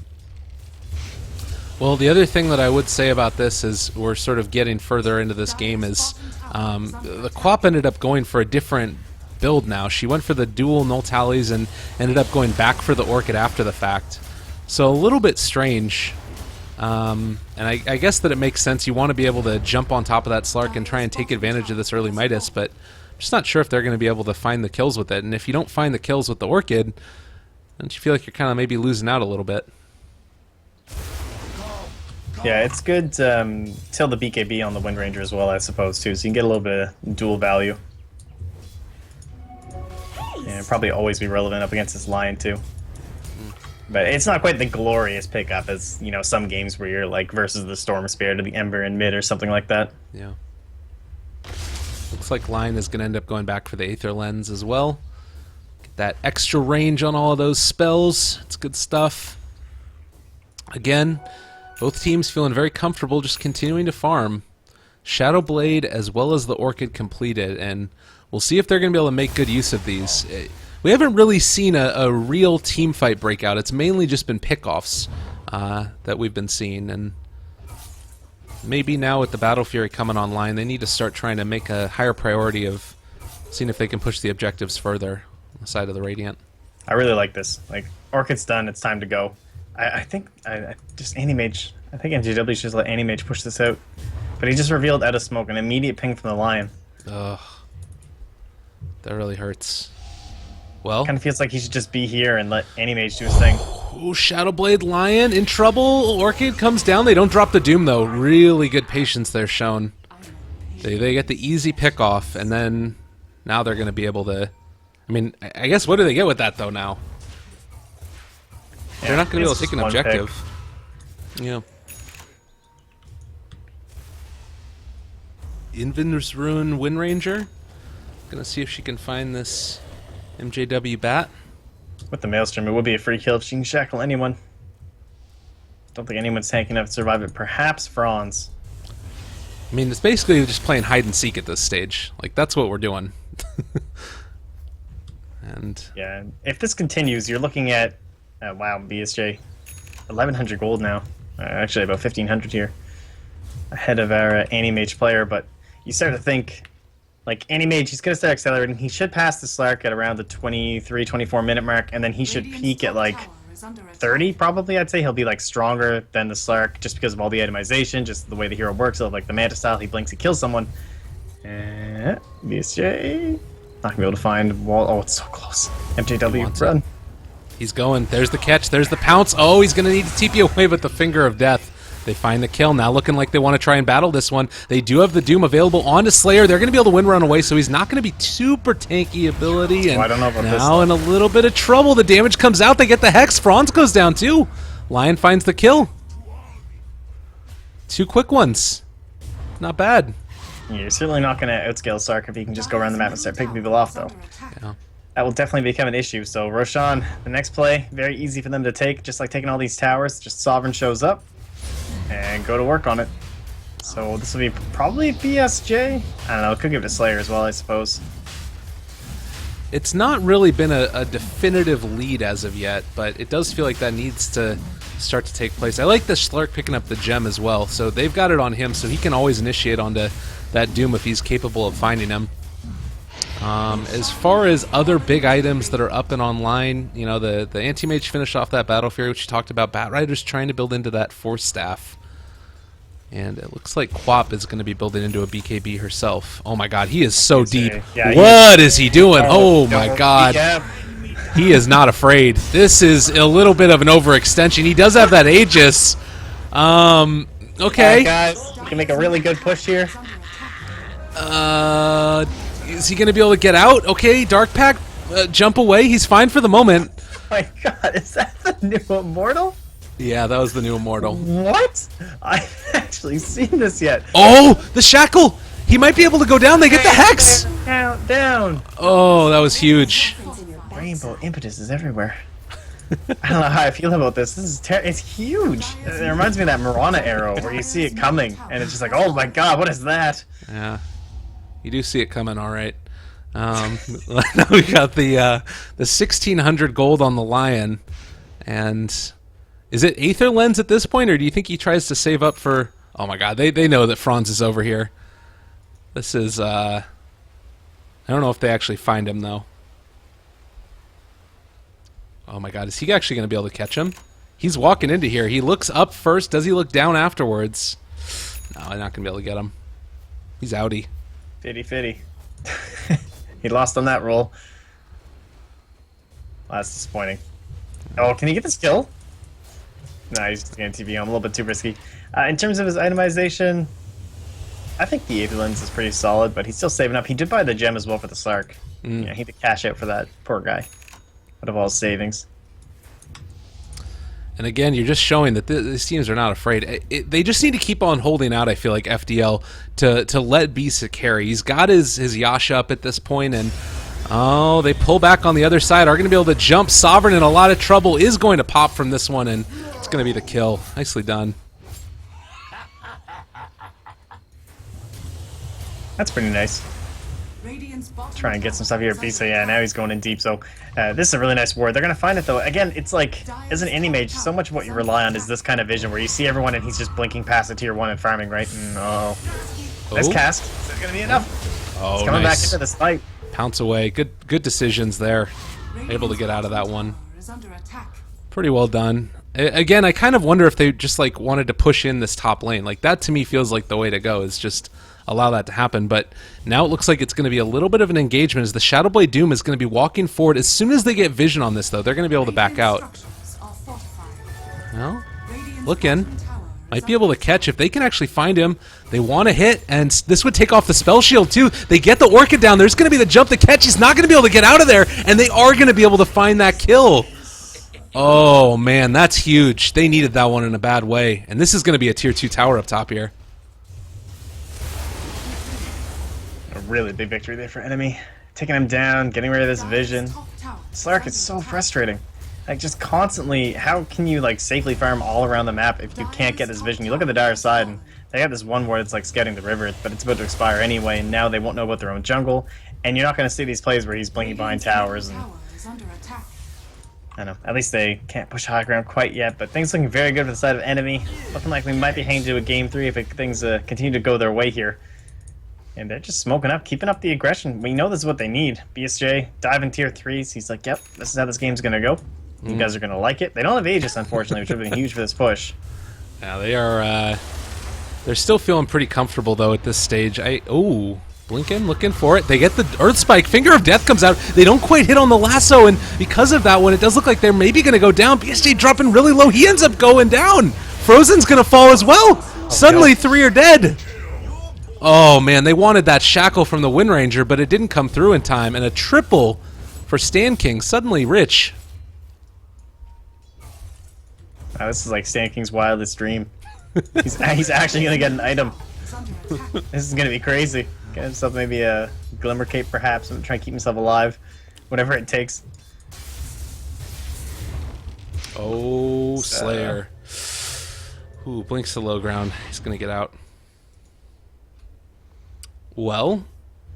Well, the other thing that I would say about this is we're sort of getting further into this game is the Quap ended up going for a different build now. She went for the dual null tallies and ended up going back for the Orchid after the fact. So a little bit strange. And I guess that it makes sense. You want to be able to jump on top of that Slark and try and take advantage of this early Midas, but I'm just not sure if they're going to be able to find the kills with it. And if you don't find the kills with the Orchid, don't you feel like you're kind of maybe losing out a little bit? Yeah, it's good till the BKB on the Wind Ranger as well, I suppose, too, so you can get a little bit of dual value. And probably always be relevant up against this Lion, too. But it's not quite the glorious pickup as, you know, some games where you're, like, versus the Storm Spirit or the Ember in mid or something like that. Yeah. Looks like Lion is going to end up going back for the Aether Lens as well. Get that extra range on all of those spells. It's good stuff. Again, both teams feeling very comfortable just continuing to farm. Shadow Blade as well as the Orchid completed, and we'll see if they're going to be able to make good use of these. We haven't really seen a real team fight breakout. It's mainly just been pickoffs that we've been seeing, and maybe now with the Battle Fury coming online, they need to start trying to make a higher priority of seeing if they can push the objectives further on the side of the Radiant. I really like this. Like, Orchid's done. It's time to go. I think just EnemyGG. I think NGW should just let EnemyGG push this out. But he just revealed out of smoke an immediate ping from the Lion. Ugh. That really hurts. Well, Kind of feels like he should just be here and let EnemyGG do his thing. ooh, Shadowblade Lion in trouble. Orchid comes down. They don't drop the Doom, though. Really good patience there shown. They get the easy pick off, and then now they're going to be able to... I mean, I guess what do they get with that, though, now? They're not going to be able to take an objective. Yeah. Invinder's Ruin Wind Ranger. Gonna see if she can find this MJW bat. With the Maelstrom, it would be a free kill if she can shackle anyone. Don't think anyone's tanky enough to survive it. Perhaps Franz. I mean, it's basically just playing hide and seek at this stage. Like, that's what we're doing. And Yeah, if this continues, you're looking at... wow, BSJ. 1,100 gold now. Actually, about 1,500 here. Ahead of our EnemyGG player, but you start to think... Like, EnemyGG, he's going to start accelerating. He should pass the Slark at around the 23, 24 minute mark, and then he should peak at, like, 30, probably, I'd say. He'll be, like, stronger than the Slark just because of all the itemization, just the way the hero works. So, like, the Manta style, he blinks, he kills someone. BSJ... Not going to be able to find wall. Oh, it's so close. MJW, run. he's going. There's the catch. There's the pounce. Oh, he's going to need to TP away with the Finger of Death. They find the kill. Now looking like they want to try and battle this one. They do have the Doom available onto Slayer. They're going to be able to win run away, so he's not going to be super tanky ability. And I don't know about now in a little bit of trouble. The damage comes out. They get the Hex. Franz goes down too. Lion finds the kill. 2 quick ones. Not bad. You're certainly not going to outscale Sark if he can just go around the map and start picking people off, though. Yeah. That will definitely become an issue. So Roshan, the next play, very easy for them to take, just like taking all these towers. Just Sovereign shows up and go to work on it. So this will be probably BSJ. I don't know, it could give it to Slayer as well, I suppose. It's not really been a definitive lead as of yet, but it does feel like that needs to start to take place. I like the Schlark picking up the gem as well, so they've got it on him, so he can always initiate onto that Doom if he's capable of finding him. As far as other big items that are up and online, you know, the Anti-Mage finished off that Battle Fury, which you talked about. Batrider's trying to build into that Force Staff. And it looks like Quap is going to be building into a BKB herself. Oh my god, he is so deep. Yeah, what is he doing? Oh my god. Yeah. He is not afraid. This is a little bit of an overextension. He does have that Aegis. Okay. Guys, you can make a really good push here. Is he going to be able to get out? Okay, Dark Pact, jump away. He's fine for the moment. Oh my god, is that the new Immortal? Yeah, that was the new Immortal. What? I haven't actually seen this yet. Oh, the Shackle! He might be able to go down. They get the Hex! Down. Oh, that was huge. Rainbow impetus is everywhere. I don't know how I feel about this. This is it's huge. It reminds me of that Mirana arrow where you see it coming and it's just like, oh my god, what is that? Yeah, you do see it coming, all right. Now we got the 1,600 gold on the Lion, and is it Aether Lens at this point, or do you think he tries to save up for? Oh my god, they know that Franz is over here. This is I don't know if they actually find him though. Oh my god, is he actually going to be able to catch him? He's walking into here. He looks up first. Does he look down afterwards? No, I'm not going to be able to get him. He's outie. Fitty. He lost on that roll. Well, that's disappointing. Oh, can he get this kill? No, he's just going to TP him. A little bit too risky. In terms of his itemization, I think the Aether Lens is pretty solid, but he's still saving up. He did buy the gem as well for the Slark. Yeah, he did cash out for that. Poor guy. Out of all his savings. And again, you're just showing that these teams are not afraid. They just need to keep on holding out, I feel like, FDL, to let Beast carry. He's got his Yasha up at this point, and Oh, they pull back on the other side. Are going to be able to jump. Sovereign in a lot of trouble. Is going to pop from this one, and it's going to be the kill. Nicely done. That's pretty nice. Radiant's bottom Trying to get some tower stuff here. is under Bisa, yeah, attack. now he's going in deep. So this is a really nice ward. They're going to find it, though. Again, it's like, as an Enemy-Mage, so much of what you rely on is this kind of vision where you see everyone and he's just blinking past the tier 1 and farming, right? No. Nice Oh. cast. Is that going to be enough? Oh, He's coming back nice. into this fight. Pounce away. Good decisions there. Able to get out of that one. Tower is under attack. Pretty well done. Again, I kind of wonder if they just like wanted to push in this top lane. Like that to me feels like the way to go is just allow that to happen. But now it looks like it's going to be a little bit of an engagement as the Shadowblade Doom is going to be walking forward. As soon as they get vision on this, though, they're going to be able to back out. Radiant structures are fortified. Well, Radiant's looking. bottom tower is Might be under able to catch if they can actually find him. They want to hit, and this would take off the spell shield too. They get the Orchid down. There's going to be the jump to catch. He's not going to be able to get out of there, and they are going to be able to find that kill. Oh man, that's huge. They needed that one in a bad way, and this is going to be a tier 2 tower up top here. A really big victory there for Enemy. Taking him down, getting rid of this vision. top tower Slark is so frustrating. Like, just constantly, how can you, like, safely farm all around the map if you can't get this vision? You look at the dire side, and they have this one where it's, like, scouting the river, but it's about to expire anyway, and now they won't know about their own jungle, and you're not going to see these plays where he's blinking behind towers, and, tower is under attack. I don't know, at least they can't push high ground quite yet, but things looking very good for the side of Enemy. Looking like we might be heading to a game 3 if things continue to go their way here. And they're just smoking up, keeping up the aggression. We know this is what they need. BSJ, dive in tier 3s. He's like, yep, this is how this game's going to go. You guys are going to like it. They don't have Aegis, unfortunately, which would have been huge for this push. Yeah, they are. They're still feeling pretty comfortable though at this stage. Blinking, looking for it. They get the Earth Spike. Finger of Death comes out. They don't quite hit on the lasso, and because of that one, it does look like they're maybe going to go down. BSJ dropping really low. He ends up going down. Frozen's going to fall as well. Suddenly, 3 are dead. Oh man, they wanted that shackle from the Wind Ranger, but it didn't come through in time. And a triple for Stan King. Suddenly rich. This is like Stan King's wildest dream. He's actually going to get an item. Is under attack. This is going to be crazy. Get himself maybe a Glimmer Cape, perhaps, and try and keep himself alive. Whatever it takes. Oh, Slayer. Ooh, blinks to low ground. He's going to get out. Well,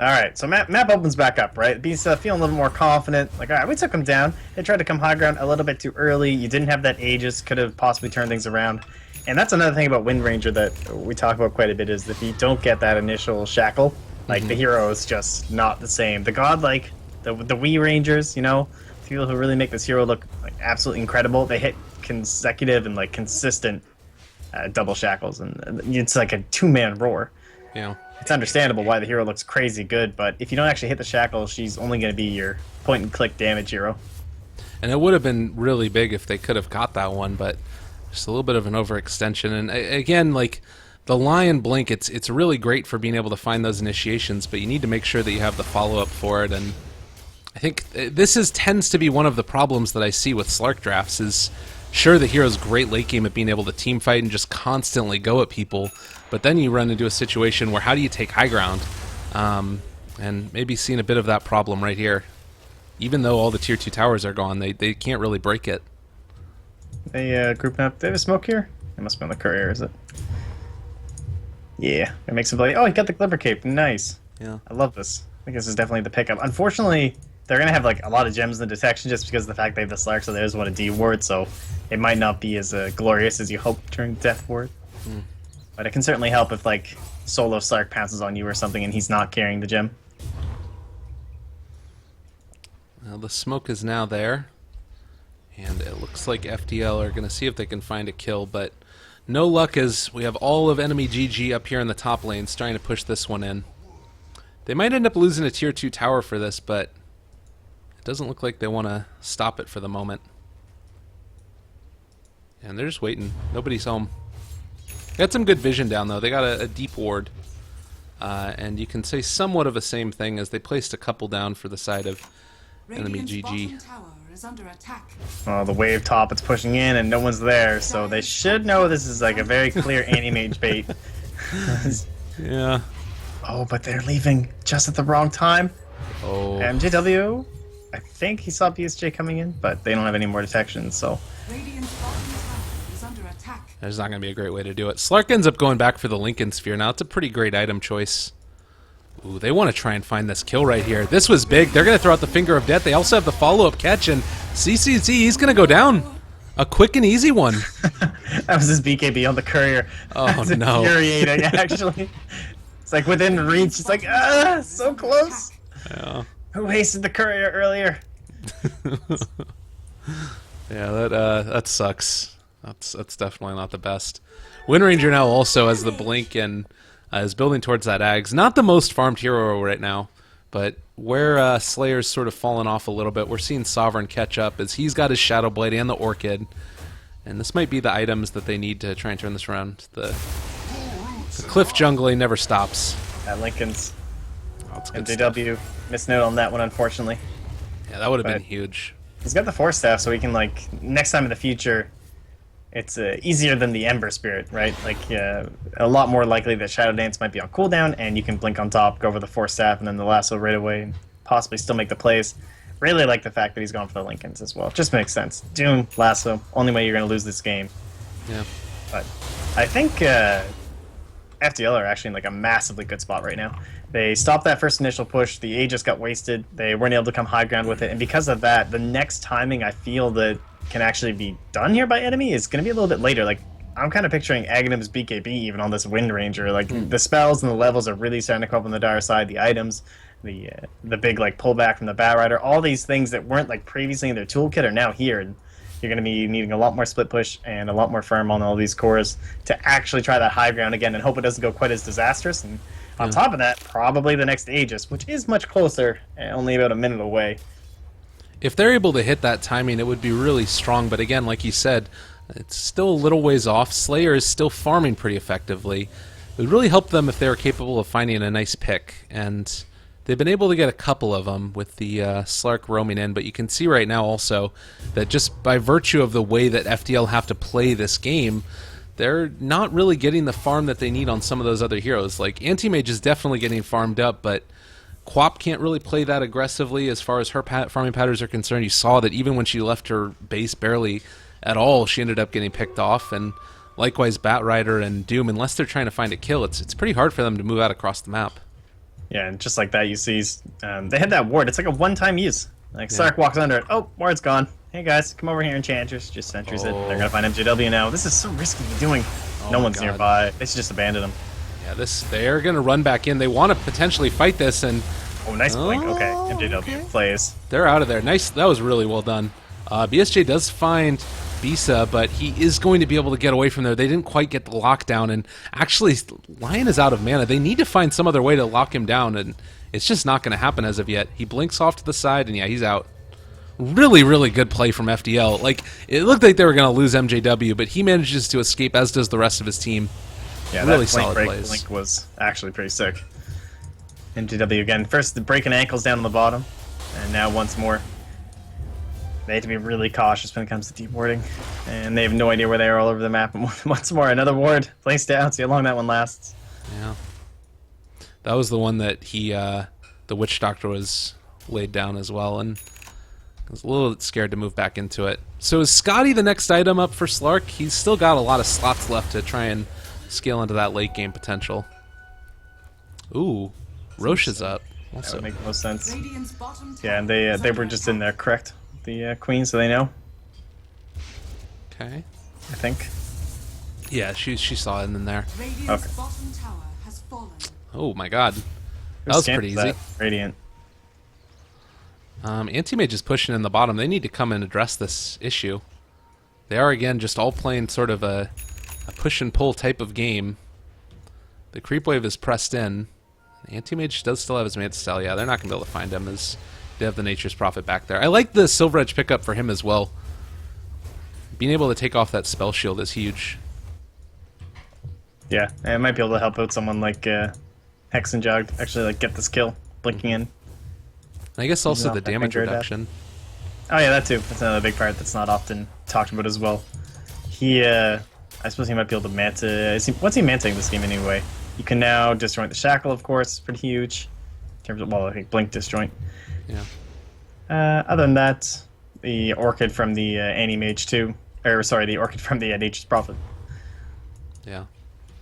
Alright, so map opens back up, right? He's feeling a little more confident. Like, alright, we took him down. They tried to come high ground a little bit too early. You didn't have that Aegis. Could have possibly turned things around. And that's another thing about Wind Ranger that we talk about quite a bit, is that if you don't get that initial shackle, like, the hero is just not the same. The godlike, the Wii Rangers, you know, people who really make this hero look like absolutely incredible, they hit consecutive and, like, consistent double shackles. And it's like a two-man roar. yeah. It's understandable why the hero looks crazy good, but if you don't actually hit the shackle, she's only going to be your point-and-click damage hero. And it would have been really big if they could have got that one, but just a little bit of an overextension. And again, like the Lion Blink, it's really great for being able to find those initiations, but you need to make sure that you have the follow-up for it. And I think this tends to be one of the problems that I see with Slark drafts is, sure, the hero's great late game at being able to team fight and just constantly go at people, but then you run into a situation where how do you take high ground? And maybe seeing a bit of that problem right here. Even though all the tier 2 towers are gone, they can't really break it. They grouping up. They have a smoke here? It must be on the courier, is it? Yeah, it makes him play. Oh, he got the Glimmer Cape. Nice. Yeah. I love this. I think this is definitely the pickup. Unfortunately, they're going to have like a lot of gems in the detection just because of the fact they have the Slark, so they just want a D ward, so it might not be as glorious as you hope during Death Ward. But it can certainly help if like solo Slark pounces on you or something and he's not carrying the gem. Well, the smoke is now there, and it looks like FDL are going to see if they can find a kill, but no luck as we have all of EnemyGG up here in the top lanes trying to push this one in. They might end up losing a tier 2 tower for this, but it doesn't look like they want to stop it for the moment. And they're just waiting. Nobody's home. They had some good vision down, though. They got a deep ward. And you can say somewhat of the same thing as they placed a couple down for the side of Radiant's EnemyGG. bottom tower is under attack. Oh, the wave top, it's pushing in and no one's there, so they should know this is like a very clear anti-mage bait. Yeah. Oh, but they're leaving just at the wrong time. Oh, MJW, I think he saw BSJ coming in, but they don't have any more detection, so... Radiant's bottom tower is under attack. there's not going to be a great way to do it. Slark ends up going back for the Lincoln Sphere. Now, it's a pretty great item choice. Ooh, they want to try and find this kill right here. This was big. They're going to throw out the Finger of Death. They also have the follow-up catch, and CCZ, he's going to go down. A quick and easy one. That was his BKB on the courier. Oh, That's no. infuriating, actually. It's like within reach. It's like, ah, so close. Yeah. Who hasted the courier earlier? Yeah, that sucks. That's definitely not the best. Wind Ranger now also has the blink and is building towards that Ags. Not the most farmed hero right now, but where Slayer's sort of fallen off a little bit, we're seeing Sovereign catch up as he's got his Shadow Blade and the Orchid. And this might be the items that they need to try and turn this around. The cliff jungling never stops. At Lincoln's. Oh, it's good stuff. MJW missed note on that one, unfortunately. Yeah, that would have been But- huge. He's got the Force Staff, so he can, like, next time in the future, it's easier than the Ember Spirit, right? Like, a lot more likely that Shadow Dance might be on cooldown, and you can blink on top, go over the Force Staff, and then the Lasso right away, and possibly still make the plays. Really like the fact that he's gone for the Lincolns as well. Just makes sense. Doom, Lasso, only way you're going to lose this game. Yeah. But I think FDL are actually in like a massively good spot right now. They stopped that first initial push. The Aegis got wasted. They weren't able to come high ground with it. And because of that, the next timing I feel that can actually be done here by enemy is going to be a little bit later. Like, I'm kind of picturing Aghanim's BKB even on this Wind Ranger. Like, the spells and the levels are really starting to come up on the dire side. The items, the big, like, pullback from the Bat Rider, all these things that weren't, like, previously in their toolkit are now here. And you're going to be needing a lot more split push and a lot more firm on all these cores to actually try that high ground again and hope it doesn't go quite as disastrous. And on top of that, probably the next Aegis, which is much closer, only about a minute away. If they're able to hit that timing, it would be really strong. But again, like you said, it's still a little ways off. Slayer is still farming pretty effectively. It would really help them if they were capable of finding a nice pick. And they've been able to get a couple of them with the Slark roaming in. But you can see right now also that just by virtue of the way that FDL have to play this game, they're not really getting the farm that they need on some of those other heroes. Like, Anti-Mage is definitely getting farmed up, but Quap can't really play that aggressively as far as her farming patterns are concerned. You saw that even when she left her base barely at all, she ended up getting picked off. And likewise, Bat Rider and Doom, unless they're trying to find a kill, it's pretty hard for them to move out across the map. Yeah, and just like that, you see they had that ward. It's like a one-time use. Like, Sark walks under it. Oh, ward's gone. Hey, guys, come over here and Enchantress. Just sentries it. They're going to find MJW now. This is so risky to be doing. No my one's God. nearby. They should just abandon him. Yeah, they're going to run back in. They want to potentially fight this, and Oh, nice blink. Okay, MJW plays. they're out of there. Nice. That was really well done. BSJ does find Bisa, but he is going to be able to get away from there. They didn't quite get the lockdown, and actually, Lion is out of mana. They need to find some other way to lock him down, and it's just not going to happen as of yet. He blinks off to the side, and yeah, he's out. Really, really good play from FDL. Like, it looked like they were going to lose MJW, but he manages to escape, as does the rest of his team. Yeah, Really that solid blink plays. blink was actually pretty sick. MJW again. First, the breaking ankles down on the bottom, and now once more. They have to be really cautious when it comes to deep warding, and they have no idea where they are all over the map. And once more, another ward placed down. See how long that one lasts. Yeah. That was the one that the Witch Doctor was laid down as well, and I was a little scared to move back into it. So is Scotty the next item up for Slark? He's still got a lot of slots left to try and scale into that late game potential. Ooh, Roche is up. That Also, would make the most sense. Radiant's bottom tower Yeah, and is they under were just in attack. there, correct? The Queen, so they know, okay. I think. Yeah, she saw it in there. Radiant's Okay. bottom tower has fallen. Oh my God, that Whose was camp pretty is easy. that? Radiant. Anti-Mage is pushing in the bottom. They need to come and address this issue. They are, again, just all playing sort of a push and pull type of game. The creep wave is pressed in. Anti-Mage does still have his Manta Style. Yeah, they're not going to be able to find him as they have the Nature's Prophet back there. I like the Silver Edge pickup for him as well. Being able to take off that spell shield is huge. Yeah, and it might be able to help out someone like Hex and Jog to actually like get this kill, blinking in. And I guess also No, the I think damage you're dead. reduction. Oh yeah, that too. That's another big part that's not often talked about as well. He, I suppose he might be able to manta. What's he manting this game anyway? You can now disjoint the shackle, of course, pretty huge. terms of, well, I think blink disjoint. Yeah. Other than that, the Orchid from the Anti-Mage 2, or sorry, the Orchid from the Nature's Prophet. Yeah.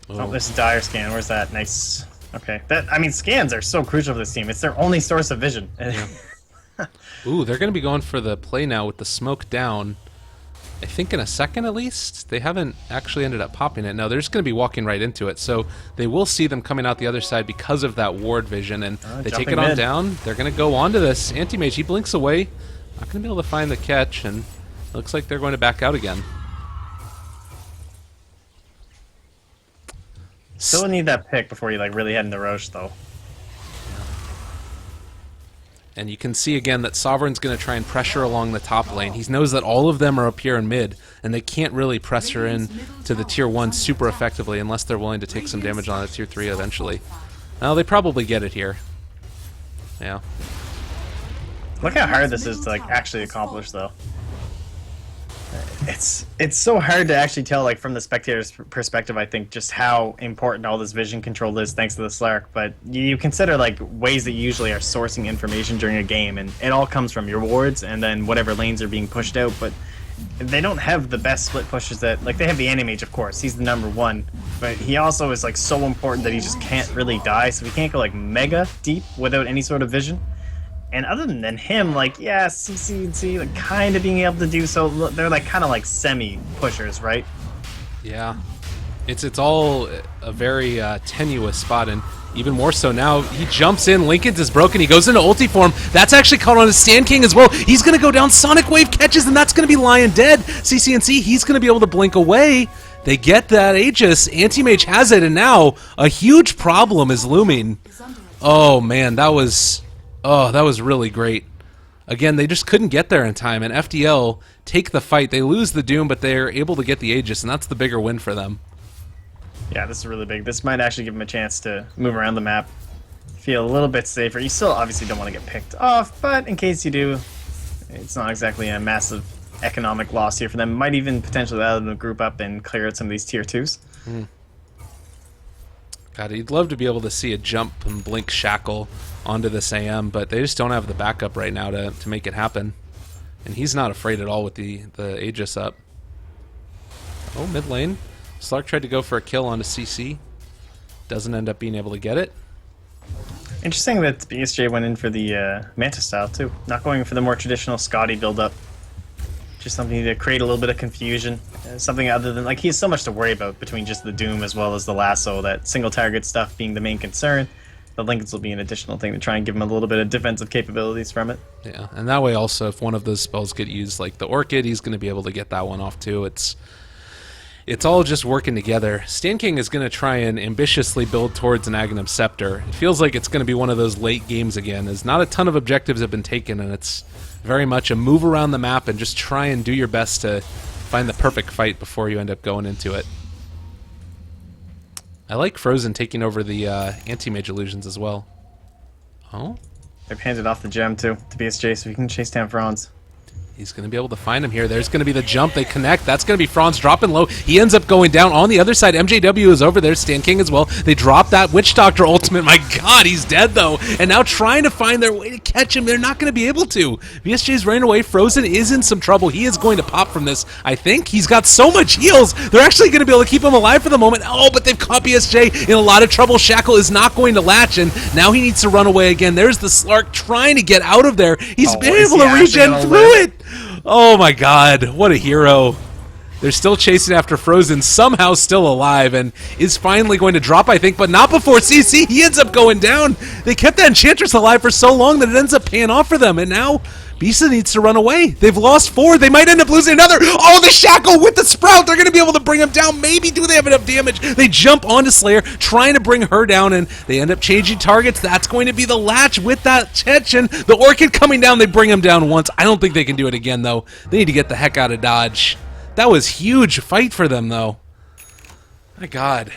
Oh, this is Dire Scan. Where's that? Nice. Okay. I mean, scans are so crucial for this team. It's their only source of vision. Ooh, they're going to be going for the play now with the smoke down. I think in a second at least. They haven't actually ended up popping it. No, they're just going to be walking right into it. So they will see them coming out the other side because of that ward vision, and they take it on mid. down. They're going to go on to this. Anti-Mage, he blinks away. Not going to be able to find the catch, and it looks like they're going to back out again. Still need that pick before you like really head into Roche, though. And you can see again that Sovereign's going to try and pressure along the top lane. He knows that all of them are up here in mid, and they can't really pressure in to the tier 1 super effectively unless they're willing to take some damage on the tier 3 eventually. Well, they probably get it here. Yeah. Look how hard this is to like actually accomplish, though. It's so hard to actually tell, like from the spectator's perspective, I think, just how important all this vision control is thanks to the Slark. But you consider like ways that you usually are sourcing information during a game, and it all comes from your wards and then whatever lanes are being pushed out. But they don't have the best split pushes that, like, they have the Anti-Mage, of course. He's the #1, but he also is like so important that he just can't really die, so he can't go like mega deep without any sort of vision. And other than him, like, yeah, CC and C, like, kind of being able to do so, they're like kind of like semi-pushers, right? Yeah. It's all a very tenuous spot, and even more so now, he jumps in, Linken's is broken, he goes into ulti form, that's actually caught on his Sand King as well, he's going to go down, Sonic Wave catches, and that's going to be Lion dead. CCNC, he's going to be able to blink away. They get that Aegis, Anti-Mage has it, and now a huge problem is looming. Oh man, that was really great. Again, they just couldn't get there in time, and FDL take the fight. They lose the Doom, but they're able to get the Aegis, and that's the bigger win for them. Yeah, this is really big. This might actually give them a chance to move around the map, feel a little bit safer. You still obviously don't want to get picked off, but in case you do, it's not exactly a massive economic loss here for them. Might even potentially allow them to group up and clear out some of these tier 2s. God, you'd love to be able to see a jump and blink shackle onto this AM, but they just don't have the backup right now to make it happen. And he's not afraid at all with the Aegis up. Oh, mid lane. Slark tried to go for a kill onto CC. Doesn't end up being able to get it. Interesting that BSJ went in for the Manta style, too. Not going for the more traditional Scotty build-up. Just something to create a little bit of confusion. Something other than, like, he has so much to worry about between just the Doom as well as the Lasso, that single target stuff being the main concern. The Lincolns will be an additional thing to try and give him a little bit of defensive capabilities from it. Yeah, and that way also, if one of those spells get used, like the Orchid, he's going to be able to get that one off too. It's all just working together. Stan King is going to try and ambitiously build towards an Aghanim Scepter. It feels like it's going to be one of those late games again, as not a ton of objectives have been taken, and it's very much a move around the map and just try and do your best to find the perfect fight before you end up going into it. I like Frozen taking over the anti-mage illusions as well. Oh? They've handed off the gem, too, to BSJ, so he can chase down Franz. He's going to be able to find him here. There's going to be the jump. They connect. That's going to be Franz dropping low. He ends up going down. On the other side, MJW is over there. Stan King as well. They drop that Witch Doctor ultimate. My god, he's dead, though. And now trying to find their way to catch him. They're not going to be able to. BSJ's running away. Frozen is in some trouble. He is going to pop from this, I think. He's got so much heals. They're actually going to be able to keep him alive for the moment. Oh, but they've caught BSJ in a lot of trouble. Shackle is not going to latch, and now he needs to run away again. There's the Slark trying to get out of there. He's been able to regen through it. Oh my god, what a hero. They're still chasing after Frozen, somehow still alive, and is finally going to drop, I think, but not before CC. He ends up going down. They kept that Enchantress alive for so long that it ends up paying off for them, and now Bisa needs to run away. They've lost 4. They might end up losing another. Oh, the Shackle with the Sprout. They're going to be able to bring him down. Maybe do they have enough damage? They jump onto Slayer, trying to bring her down, and they end up changing targets. That's going to be the latch with that tension. The Orchid coming down. They bring him down once. I don't think they can do it again, though. They need to get the heck out of Dodge. That was huge fight for them, though. My god.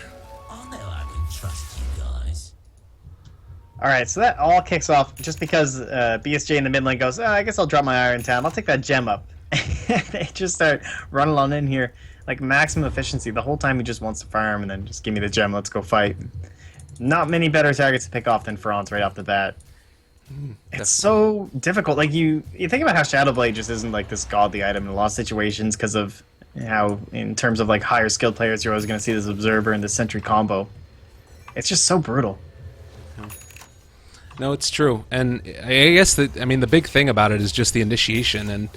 I know I can trust you guys. Alright, so that all kicks off just because BSJ in the mid lane goes, oh, I guess I'll drop my Iron Town. I'll take that gem up. They just start running on in here. Like, maximum efficiency. The whole time he just wants to farm and then just give me the gem, let's go fight. Not many better targets to pick off than Franz right off the bat. It's so difficult. Like you think about how Shadowblade just isn't like this godly item in a lot of situations because of how, in terms of like higher skilled players, you're always going to see this observer and this sentry combo. It's just so brutal. No, it's true, and I guess that the big thing about it is just the initiation, and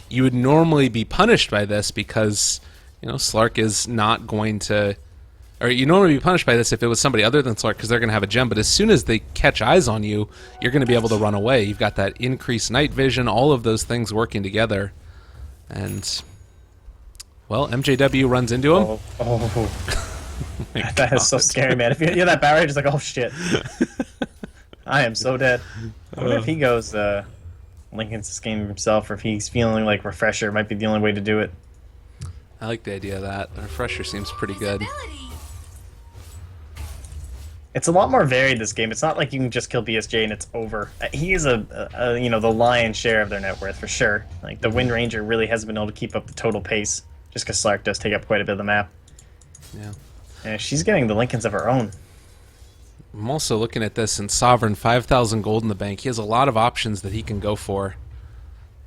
you would normally be punished by this because Slark is not going to, or you normally be punished by this if it was somebody other than Slark because they're going to have a gem. But as soon as they catch eyes on you, you're going to be able to run away. You've got that increased night vision, all of those things working together, and well, MJW runs into him. That is so scary, man. If you hear that barrage, it's like, oh shit. I am so dead. I wonder if he goes Lincoln's this game himself, or if he's feeling like Refresher might be the only way to do it. I like the idea of that. Refresher seems pretty good. It's a lot more varied, this game. It's not like you can just kill BSJ and it's over. He is the lion's share of their net worth for sure. Like the Wind Ranger really hasn't been able to keep up the total pace, just because Slark does take up quite a bit of the map. Yeah. And she's getting the Lincolns of her own. I'm also looking at this, and Sovereign, 5,000 gold in the bank. He has a lot of options that he can go for.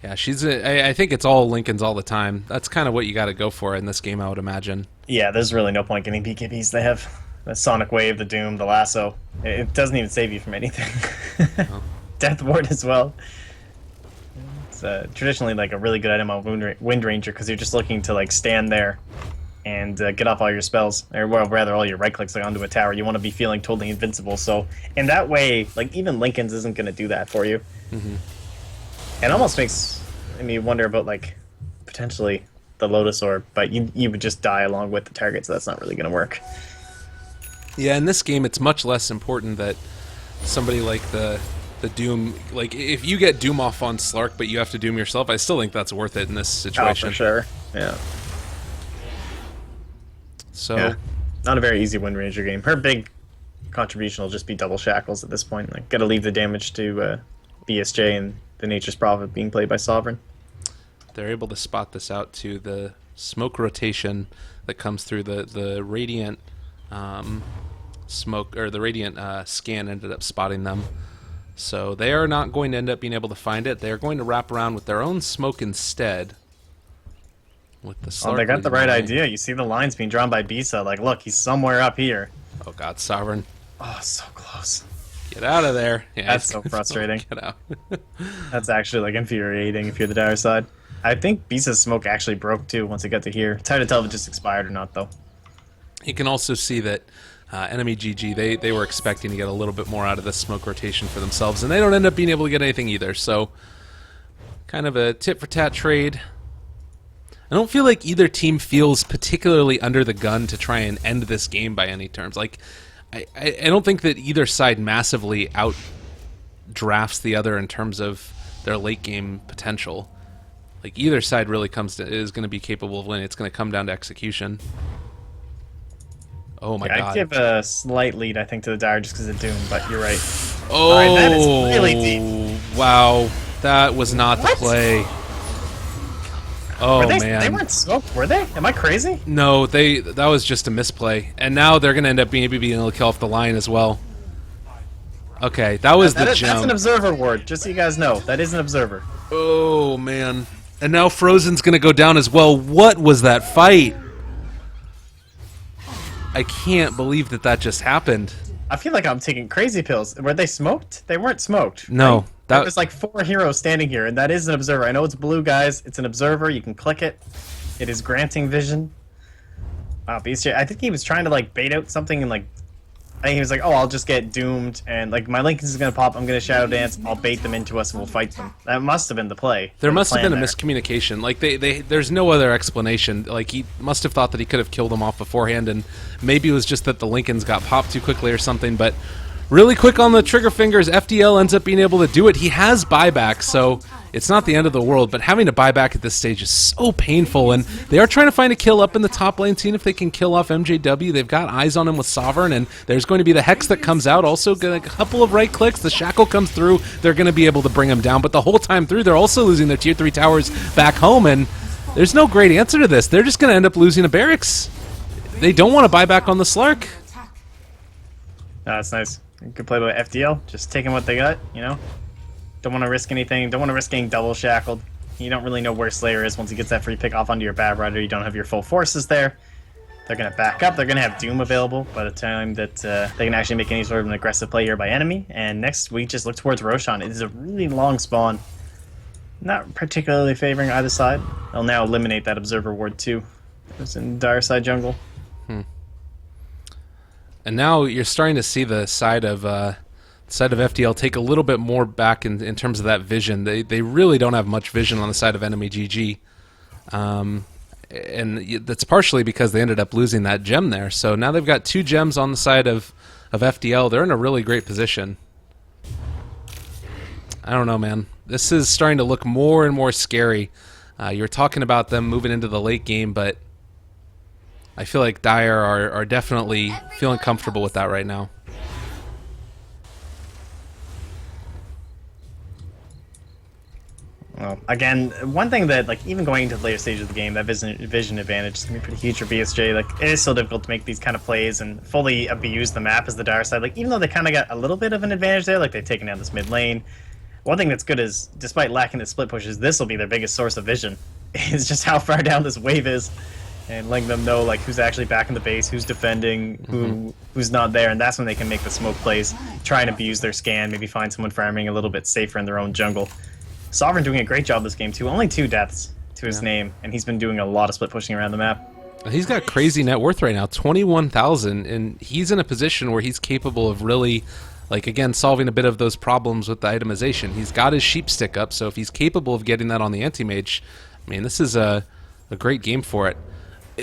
Yeah, I think it's all Lincolns all the time. That's kind of what you got to go for in this game, I would imagine. Yeah, there's really no point getting BKBs. They have the Sonic Wave, the Doom, the Lasso. It doesn't even save you from anything. Oh. Death Ward as well. It's traditionally like a really good item on Wind Ranger because you're just looking to like stand there and get off all your spells, or well, rather all your right clicks like onto a tower. You want to be feeling totally invincible. So in that way, like even Lincoln's isn't going to do that for you. Mm-hmm. It almost makes me wonder about like potentially the Lotus Orb, but you would just die along with the target, so that's not really going to work. Yeah, in this game, it's much less important that somebody like the Doom, like if you get Doom off on Slark, but you have to Doom yourself, I still think that's worth it in this situation. Oh, for sure. Yeah. So, yeah. Not a very easy Wind Ranger game. Her big contribution will just be double shackles at this point. Like, gotta leave the damage to BSJ and the Nature's Prophet being played by Sovereign. They're able to spot this out to the smoke rotation that comes through the Radiant smoke, or the Radiant scan ended up spotting them. So they are not going to end up being able to find it. They're going to wrap around with their own smoke instead. With the Oh, they got the right idea. You see the lines being drawn by Bisa. Like, look, he's somewhere up here. Oh god, Sovereign. Oh, so close. Get out of there. Yeah, That's so frustrating. Get out. That's actually, like, infuriating if you're the dire side. I think Bisa's smoke actually broke, too, once it got to here. It's hard to tell if it just expired or not, though. You can also see that EnemyGG, they were expecting to get a little bit more out of this smoke rotation for themselves, and they don't end up being able to get anything either, so kind of a tit-for-tat trade. I don't feel like either team feels particularly under the gun to try and end this game by any terms. Like, I don't think that either side massively out-drafts the other in terms of their late-game potential. Like, either side really is going to be capable of winning. It's going to come down to execution. Oh my god. I'd give a slight lead, I think, to the Dire just because of Doom, but you're right. Oh, right, that is really deep. Wow. That was not the play. Oh, man. They weren't smoked, were they? Am I crazy? No, that was just a misplay. And now they're going to end up maybe being able to kill off the line as well. Okay, that was the jump. That's an observer ward, just so you guys know. That is an observer. Oh, man. And now Frozen's going to go down as well. What was that fight? I can't believe that just happened. I feel like I'm taking crazy pills. Were they smoked? They weren't smoked. No. Right? There was like 4 heroes standing here, and that is an observer. I know it's blue, guys. It's an observer. You can click it. It is granting vision. Wow, BSJ. I think he was trying to like bait out something, and like I think he was like, "Oh, I'll just get doomed, and like my Lincolns is gonna pop. I'm gonna shadow dance. I'll bait them into us, and we'll fight them." That must have been the play. There must have been a there. miscommunication. Like there's no other explanation. Like he must have thought that he could have killed them off beforehand, and maybe it was just that the Lincolns got popped too quickly or something. But really quick on the trigger fingers, FDL ends up being able to do it. He has buyback, so it's not the end of the world, but having to buy back at this stage is so painful, and they are trying to find a kill up in the top lane, seeing if they can kill off MJW. They've got eyes on him with Sovereign, and there's going to be the Hex that comes out. Also, a couple of right clicks. The Shackle comes through. They're going to be able to bring him down, but the whole time through, they're also losing their Tier 3 towers back home, and there's no great answer to this. They're just going to end up losing a barracks. They don't want to buy back on the Slark. That's nice. Good play by FDL. Just taking what they got, you know? Don't want to risk anything. Don't want to risk getting double shackled. You don't really know where Slayer is once he gets that free pick off onto your Bat Rider. You don't have your full forces there. They're going to back up. They're going to have Doom available by the time that they can actually make any sort of an aggressive play here by enemy. And next, we just look towards Roshan. It is a really long spawn. Not particularly favoring either side. They'll now eliminate that Observer Ward too. It's in dire side jungle. And now you're starting to see the side of FDL take a little bit more back in terms of that vision. They really don't have much vision on the side of EnemyGG. And that's partially because they ended up losing that gem there. So now they've got 2 gems on the side of FDL. They're in a really great position. I don't know, man. This is starting to look more and more scary. You're talking about them moving into the late game, but I feel like Dire are definitely feeling comfortable with that right now. Well, again, one thing that, like, even going into the later stage of the game, that vision advantage is going to be pretty huge for BSJ. Like, it is so difficult to make these kind of plays and fully abuse the map as the Dire side. Like, even though they kind of got a little bit of an advantage there, like, they've taken down this mid lane, one thing that's good is, despite lacking the split pushes, this will be their biggest source of vision. It's just how far down this wave is, and letting them know, like, who's actually back in the base, who's defending, who's not there, and that's when they can make the smoke plays, try and abuse their scan, maybe find someone farming a little bit safer in their own jungle. Sovereign doing a great job this game too. Only 2 deaths to his name, and he's been doing a lot of split pushing around the map. He's got crazy net worth right now, 21,000, and he's in a position where he's capable of really, like, again, solving a bit of those problems with the itemization. He's got his sheep stick up, so if he's capable of getting that on the anti-mage, I mean, this is a great game for it.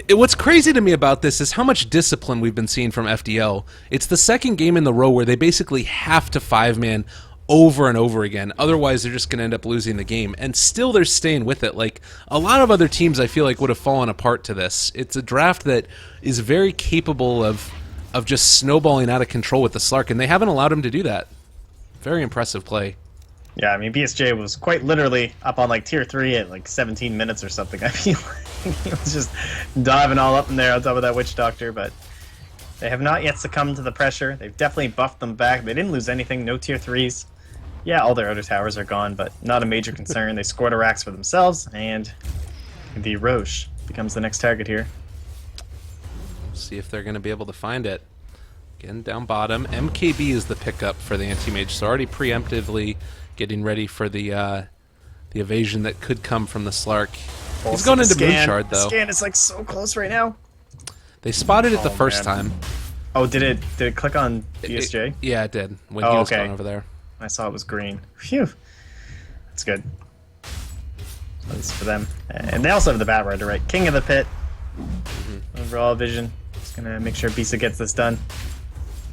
What's crazy to me about this is how much discipline we've been seeing from FDL. It's the second game in the row where they basically have to 5-man over and over again. Otherwise, they're just going to end up losing the game. And still, they're staying with it. Like, a lot of other teams, I feel like, would have fallen apart to this. It's a draft that is very capable of just snowballing out of control with the Slark, and they haven't allowed him to do that. Very impressive play. Yeah, I mean, BSJ was quite literally up on, like, tier 3 at, like, 17 minutes or something. I feel like he was just diving all up in there on top of that Witch Doctor, but they have not yet succumbed to the pressure. They've definitely buffed them back. They didn't lose anything, no tier 3s. Yeah, all their other towers are gone, but not a major concern. They scored a racks for themselves, and the Roche becomes the next target here. See if they're going to be able to find it. Again, down bottom. MKB is the pickup for the anti-mage, so already preemptively getting ready for the evasion that could come from the Slark. He's going into Moonshard, though. The scan is, like, so close right now. They spotted it the first time. Oh, did it click on BSJ? Yeah, it did, when he was going over there. I saw it was green. Phew. That's good. At least for them. And they also have the Bat Rider, right? King of the Pit. Overall vision. Just gonna make sure Bisa gets this done.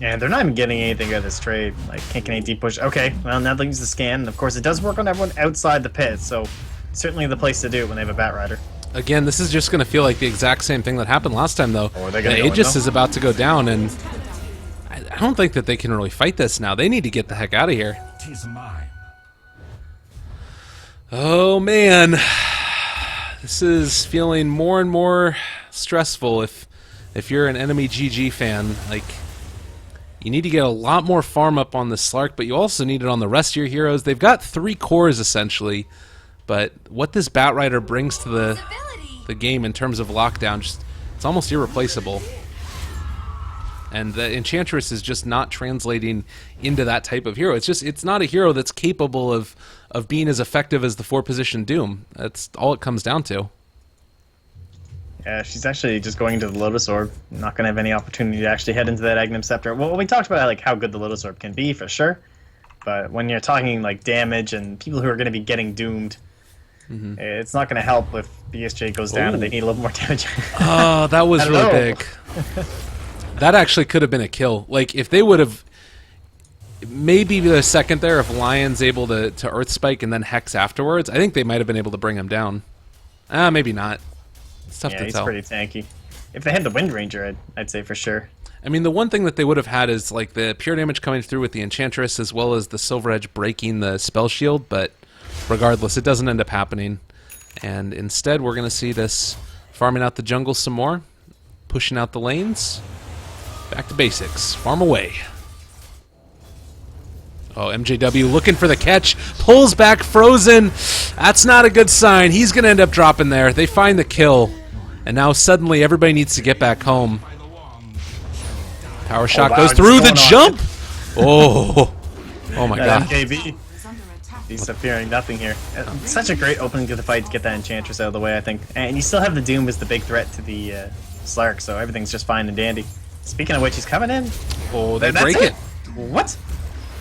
And they're not even getting anything out of this trade. Like, can't get any deep push. Okay, well, now they use the scan. And of course, it does work on everyone outside the pit. So, certainly the place to do it when they have a Bat Rider. Again, this is just going to feel like the exact same thing that happened last time, though. Oh, they're gonna go Aegis is about to go down, and I don't think that they can really fight this now. They need to get the heck out of here. 'Tis mine. Oh, man. This is feeling more and more stressful if you're an EnemyGG fan. Like, you need to get a lot more farm up on the Slark, but you also need it on the rest of your heroes. They've got 3 cores, essentially, but what this Bat Rider brings to the game in terms of lockdown, just it's almost irreplaceable. And the Enchantress is just not translating into that type of hero. It's not a hero that's capable of being as effective as the 4-position Doom. That's all it comes down to. Yeah, she's actually just going into the Lotus Orb. Not going to have any opportunity to actually head into that Aghanim Scepter. Well, we talked about, like, how good the Lotus Orb can be, for sure. But when you're talking, like, damage and people who are going to be getting doomed, it's not going to help if BSJ goes down and they need a little more damage. Oh, that was really big. That actually could have been a kill. Like, if they would have... Maybe the second there, if Lion's able to Earth Spike and then Hex afterwards, I think they might have been able to bring him down. Maybe not. It's tough to tell. Yeah, he's pretty tanky. If they had the Wind Ranger, I'd say for sure. I mean, the one thing that they would have had is, like, the pure damage coming through with the Enchantress as well as the Silver Edge breaking the spell shield, but regardless, it doesn't end up happening. And instead, we're going to see this farming out the jungle some more, pushing out the lanes. Back to basics. Farm away. Oh, MJW looking for the catch. Pulls back Frozen. That's not a good sign. He's going to end up dropping there. They find the kill. And now suddenly everybody needs to get back home. Power shot wow, goes it's through the going on. jump. Oh. Oh my That god. MKB. Is under attack. He's fearing nothing here. Such a great opening to the fight to get that Enchantress out of the way, I think. And you still have the Doom as the big threat to the Slark, so everything's just fine and dandy. Speaking of which, he's coming in. Oh, they That's break it. What?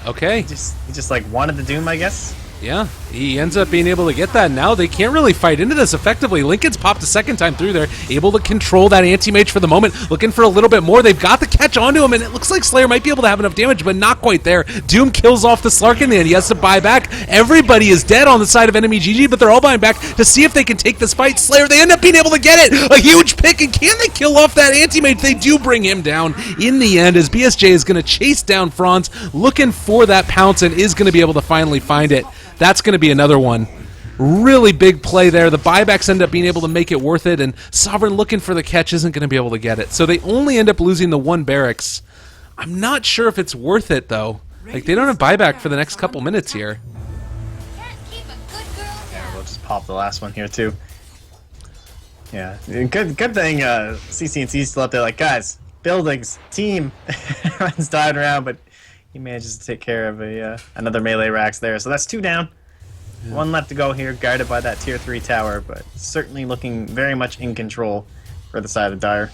Okay. He just like wanted the Doom, I guess. Yeah, he ends up being able to get that. Now they can't really fight into this effectively. Lincoln's popped a second time through there, able to control that anti-mage for the moment, looking for a little bit more. They've got the catch onto him, and it looks like Slayer might be able to have enough damage, but not quite there. Doom kills off the Slark in the end. He has to buy back. Everybody is dead on the side of EnemyGG, but they're all buying back to see if they can take this fight. Slayer, they end up being able to get it. A huge pick, and can they kill off that anti-mage? They do bring him down in the end, as BSJ is going to chase down Franz, looking for that pounce, and is going to be able to finally find it. That's going to be another one. Really big play there. The buybacks end up being able to make it worth it, and Sovereign looking for the catch isn't going to be able to get it. So they only end up losing the one barracks. I'm not sure if it's worth it, though. Like, they don't have buyback for the next couple minutes here. Can't keep a good girl down. We'll just pop the last one here, too. Yeah, good thing CCNC's still up there like, guys, buildings, team. Everyone's diving around, but he manages to take care of another melee Rax there. So that's 2 down. Yeah. 1 left to go here, guarded by that tier 3 tower, but certainly looking very much in control for the side of Dire.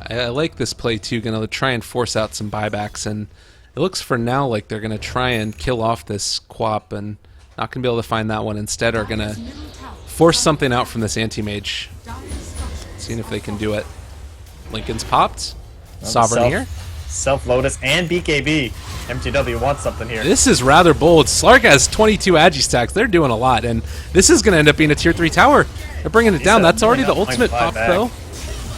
I like this play too, going to try and force out some buybacks, and it looks for now like they're going to try and kill off this Quap, and not going to be able to find that one. Instead are going to force something out from this anti-mage. Seeing if they can do it. Lincoln's popped. Sovereign here. Self-Lotus and BKB. MGW wants something here. This is rather bold. Slark has 22 agi stacks. They're doing a lot, and this is going to end up being a tier 3 tower. They're bringing it down. That's already the ultimate pop, though.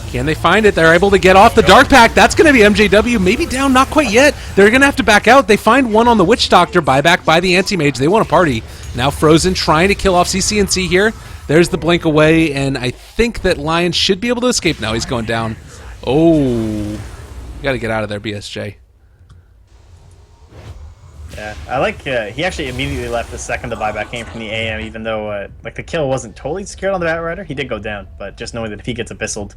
Can they find it? They're able to get off the Dark Pack. That's going to be MJW. Maybe down, not quite yet. They're going to have to back out. They find one on the Witch Doctor. Buyback by the Anti-Mage. They want a party. Now Frozen trying to kill off CCNC here. There's the blink away, and I think that Lion should be able to escape now. He's going down. Oh. You got to get out of there, BSJ. Yeah, I like. He actually immediately left the second the buyback came from the AM, even though like the kill wasn't totally secured on the Batrider. He did go down, but just knowing that if he gets abyssaled,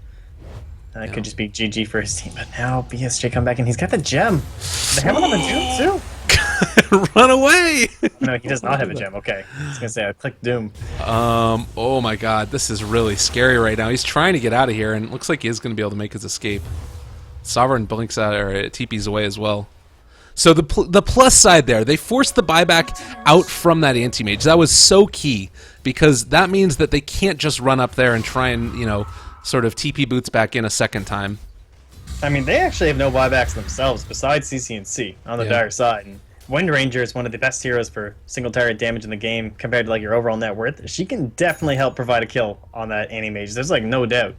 that could just be GG for his team. But now BSJ come back and he's got the gem. They have another Doom too. Run away! No, he does not have a gem. Okay, I was gonna say I clicked Doom. Oh my God, this is really scary right now. He's trying to get out of here, and it looks like he is going to be able to make his escape. Sovereign blinks out or TP's away as well. So the plus side there, they forced the buyback out from that anti-mage. That was so key, because that means that they can't just run up there and try and, you know, sort of TP boots back in a second time. I mean, they actually have no buybacks themselves besides CCNC on the Dire side. And Wind Ranger is one of the best heroes for single target damage in the game compared to like your overall net worth. She can definitely help provide a kill on that anti-mage. There's like no doubt.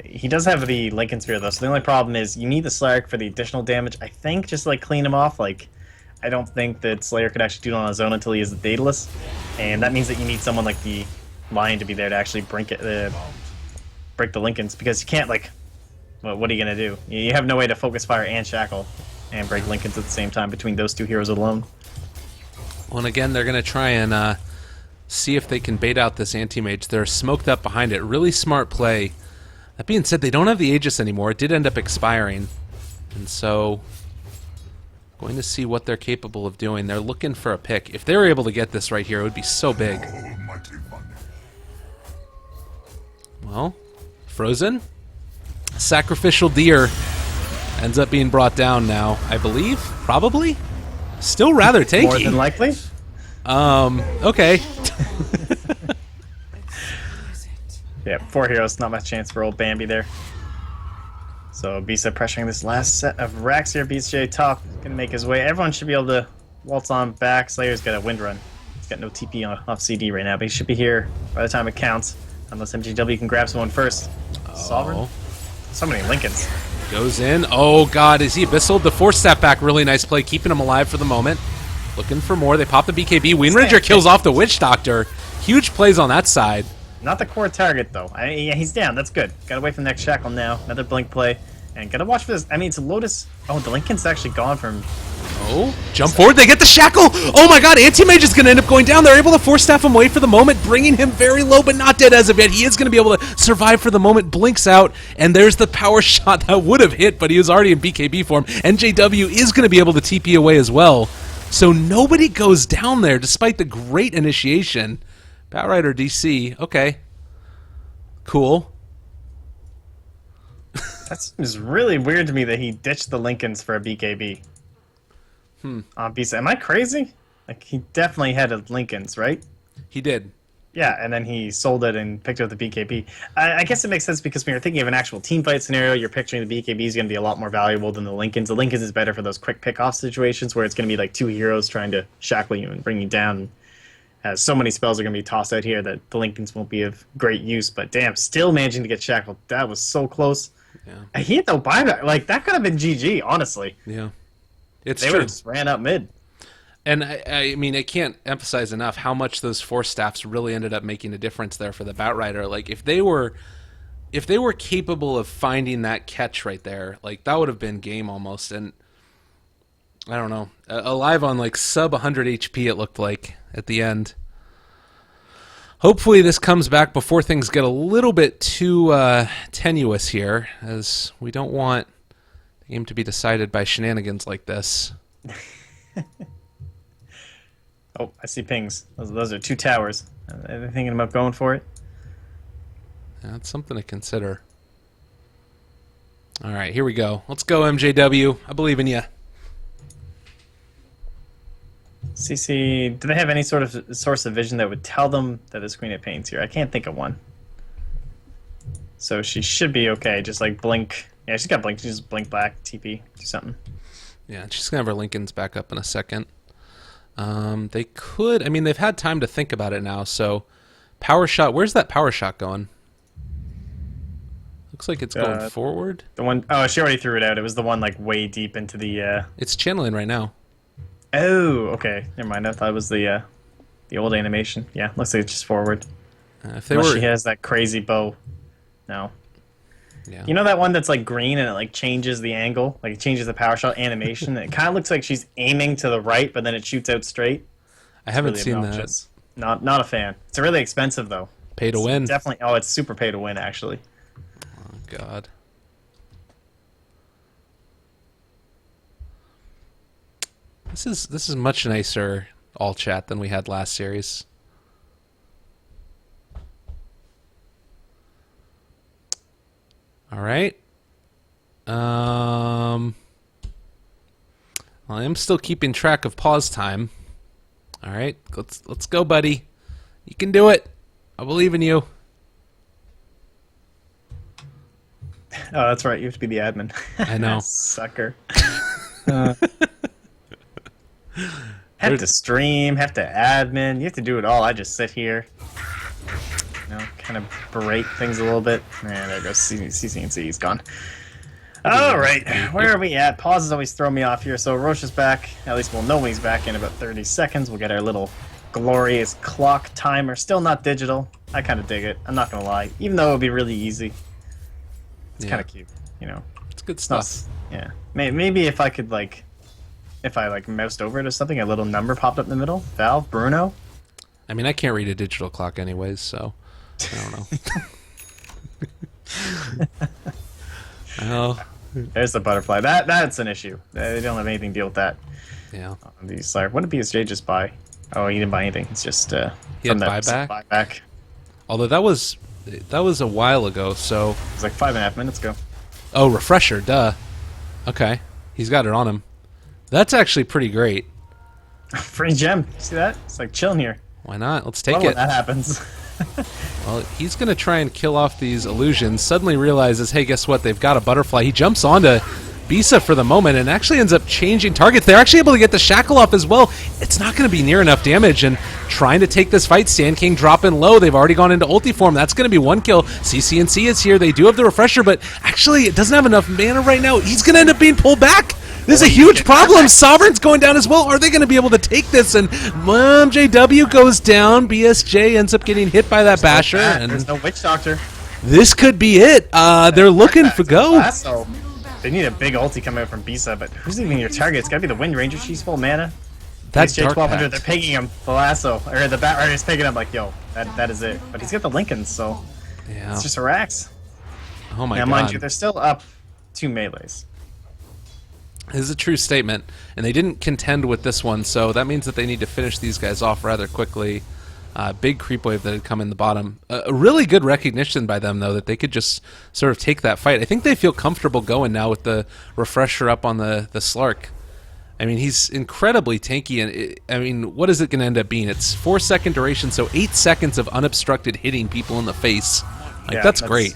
He does have the Lincoln Sphere though, so the only problem is you need the Slark for the additional damage. I think just to, like, clean him off. Like, I don't think that Slayer could actually do it on his own until he is the Daedalus, and that means that you need someone like the Lion to be there to actually break the Lincolns, because you can't, like, well, what are you gonna do? You have no way to focus fire and shackle and break Lincolns at the same time between those two heroes alone. Well, and again, they're going to try and see if they can bait out this anti-mage. They're smoked up behind it. Really smart play. That being said, they don't have the Aegis anymore. It did end up expiring. And so, going to see what they're capable of doing. They're looking for a pick. If they were able to get this right here, it would be so big. Well, Frozen. Sacrificial Deer ends up being brought down now, I believe. Probably. Still rather tanky. More than likely. Okay. Yeah, 4 heroes, not much chance for old Bambi there. So Bisa pressuring this last set of racks here. BSJ top, gonna make his way. Everyone should be able to waltz on back. Slayer's got a wind run. He's got no TP off CD right now, but he should be here by the time it counts. Unless MGW can grab someone first. Sovereign? So many Lincolns. Goes in. Oh, God. Is he Abyssal? The 4-step back. Really nice play. Keeping him alive for the moment. Looking for more. They pop the BKB. Wind Ranger kills off the Witch Doctor. Huge plays on that side. Not the core target, though. Yeah, he's down. That's good. Gotta wait for the next shackle now. Another blink play. And gotta watch for this. I mean, it's a Lotus. Oh, the Lincoln's actually gone from Oh, jump forward. They get the shackle. Oh my god, Anti-Mage is going to end up going down. They're able to force staff him away for the moment, bringing him very low, but not dead as of yet. He is going to be able to survive for the moment. Blinks out, and there's the power shot that would have hit, but he was already in BKB form. NJW is going to be able to TP away as well. So nobody goes down there, despite the great initiation. Batrider DC. Okay. Cool. That's really weird to me that he ditched the Lincolns for a BKB. On BC. Am I crazy? Like, he definitely had a Lincolns, right? He did. Yeah, and then he sold it and picked up the BKB. I guess it makes sense because when you're thinking of an actual team fight scenario, you're picturing the BKB is going to be a lot more valuable than the Lincolns. The Lincolns is better for those quick pick-off situations where it's going to be like two heroes trying to shackle you and bring you down. So many spells are going to be tossed out here that the Lincolns won't be of great use. But damn, still managing to get shackled. That was so close. Yeah. He had no buyback. Like, that could have been GG, honestly. Yeah. It's They true. would have just ran up mid. And I mean, I can't emphasize enough how much those force staffs really ended up making a difference there for the Batrider. Like, if they were capable of finding that catch right there, like, that would have been game almost. And I don't know, alive on like sub 100 HP it looked like at the end. Hopefully this comes back before things get a little bit too tenuous here, as we don't want the game to be decided by shenanigans like this. Oh, I see pings. Those are two towers. Are they thinking about going for it? Yeah, that's something to consider. All right, here we go. Let's go, MJW. I believe in you. CC, do they have any sort of source of vision that would tell them that there's Queen of Pains here? I can't think of one. So she should be okay. Just like blink. Yeah, she's got blink. She just blink back, TP, do something. Yeah, she's going to have her Lincolns back up in a second. They could... I mean, they've had time to think about it now, so... Power shot... Where's that power shot going? Looks like it's going forward. The one... Oh, she already threw it out. It was the one, like, way deep into the... It's channeling right now. Oh, okay. Never mind. I thought it was the old animation. Yeah, looks like it's just forward. If they Unless were... she has that crazy bow. No. Yeah. You know that one that's like green and it like changes the angle? Like it changes the power shot animation? It kind of looks like she's aiming to the right, but then it shoots out straight. I haven't Really seen obnoxious. Not a fan. It's really expensive though. that. Pay to win. Definitely. Oh, it's super pay to win actually. Oh, God. This is much nicer all chat than we had last series. All right. Well, I am still keeping track of pause time. All right, let's go, buddy. You can do it. I believe in you. Oh, that's right. You have to be the admin. I know. Sucker. Have to stream, have to admin. You have to do it all. I just sit here. You know, kind of berate things a little bit. And there goes CCNC. He's gone. All right, where are we at? Pauses always throw me off here. So Roche is back. At least we'll know when he's back in about 30 seconds. We'll get our little glorious clock timer. Still not digital. I kind of dig it. I'm not gonna lie. Even though it would be really easy. It's kind of cute, you know. It's good It's not, stuff. yeah. Maybe if I could like, if I like moused over it or something, a little number popped up in the middle. Valve, Bruno. I mean, I can't read a digital clock anyways, so I don't know. Well, There's the butterfly. That's an issue. They don't have anything to deal with that. yeah. These like, what did BSJ just buy? Oh, he didn't buy anything. It's just He had from that buyback? buyback. Although that was a while ago, so... It's like 5.5 minutes ago. Oh, refresher, duh. Okay, he's got it on him. That's actually pretty great. Free gem. See that? It's like chilling here. Why not? Let's take Love when it. that happens. Well, he's going to try and kill off these illusions. Suddenly realizes, hey, guess what? They've got a butterfly. He jumps onto Bisa for the moment and actually ends up changing targets. They're actually able to get the shackle off as well. It's not going to be near enough damage, and trying to take this fight, Sand King dropping low. They've already gone into ulti form. That's going to be one kill. CCNC is here. They do have the refresher, but actually it doesn't have enough mana right now. He's going to end up being pulled back. This is a huge problem. Sovereign's going down as well. Are they going to be able to take this? And JW goes down. BSJ ends up getting hit by that basher. And There's no witch doctor. this could be it. They're looking for go. Lasso. They need a big ulti coming out from Bisa, but who's even your target? It's gotta be the Wind Ranger. She's full mana. That's J Dark 1200. Pact. They're pegging him. The lasso or the Bat Rider's pegging him like, yo, that is it. But he's got the Lincolns, so Yeah. it's just a Rax. Oh my Now, god. mind you, they're still up 2 melees. This is a true statement, and they didn't contend with this one, so that means that they need to finish these guys off rather quickly. Big creep wave that had come in the bottom. A really good recognition by them, though, that they could just sort of take that fight. I think they feel comfortable going now with the refresher up on the Slark. I mean, he's incredibly tanky, and I mean, what is it going to end up being? It's 4-second duration, so 8 seconds of unobstructed hitting people in the face. Like, Yeah, that's great.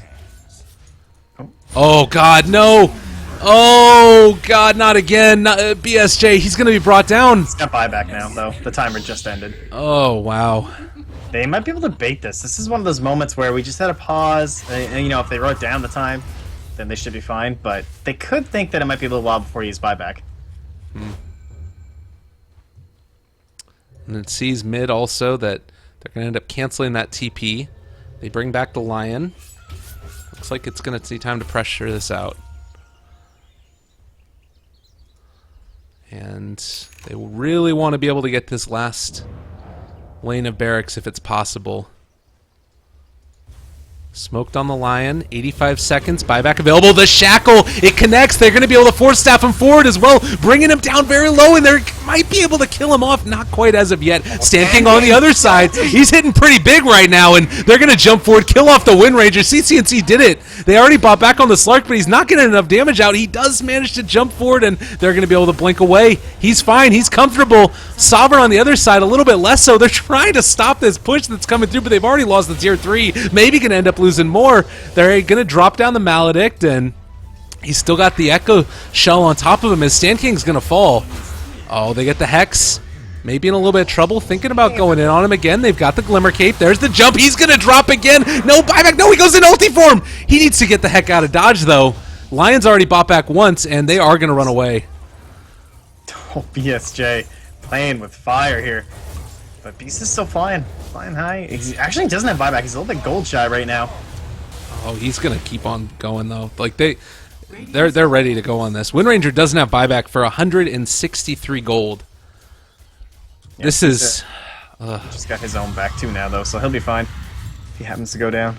Oh. Oh, God, no! Oh, God, not again. Not, BSJ, he's going to be brought down. It's got buyback now, though. The timer just ended. Oh, wow. They might be able to bait this. This is one of those moments where we just had a pause, and you know, if they wrote down the time, then they should be fine, but they could think that it might be a little while before you use buyback. And it sees mid also that they're going to end up canceling that TP. They bring back the Lion. Looks like it's going to see time to pressure this out. And they really want to be able to get this last lane of barracks if it's possible. Smoked on the Lion, 85 seconds, buyback available. The Shackle, it connects. They're going to be able to force staff him forward as well, bringing him down very low, and they might be able to kill him off. Not quite as of yet. Stan King on the other side. He's hitting pretty big right now, and they're going to jump forward, kill off the Wind Ranger. CCNC did it. They already bought back on the Slark, but he's not getting enough damage out. He does manage to jump forward, and they're going to be able to blink away. He's fine. He's comfortable. Sovereign on the other side, a little bit less so. They're trying to stop this push that's coming through, but they've already lost the tier 3. Maybe going to end up losing more. They're going to drop down the Maledict, and he's still got the Echo Shell on top of him as Stan King's going to fall. Oh, they get the Hex. Maybe in a little bit of trouble, thinking about going in on him again. They've got the Glimmer Cape. There's the jump. He's going to drop again. No buyback. No, he goes in ulti form. He needs to get the heck out of dodge, though. Lion's already bought back once, and they are going to run away. Oh, BSJ playing with fire here. But Beast is still flying high. He actually doesn't have buyback. He's a little bit gold shy right now. Oh, he's going to keep on going, though. Like, they're ready to go on this. Wind Ranger doesn't have buyback for 163 gold. Yeah, This is... just got his own back too now, though, so he'll be fine if he happens to go down.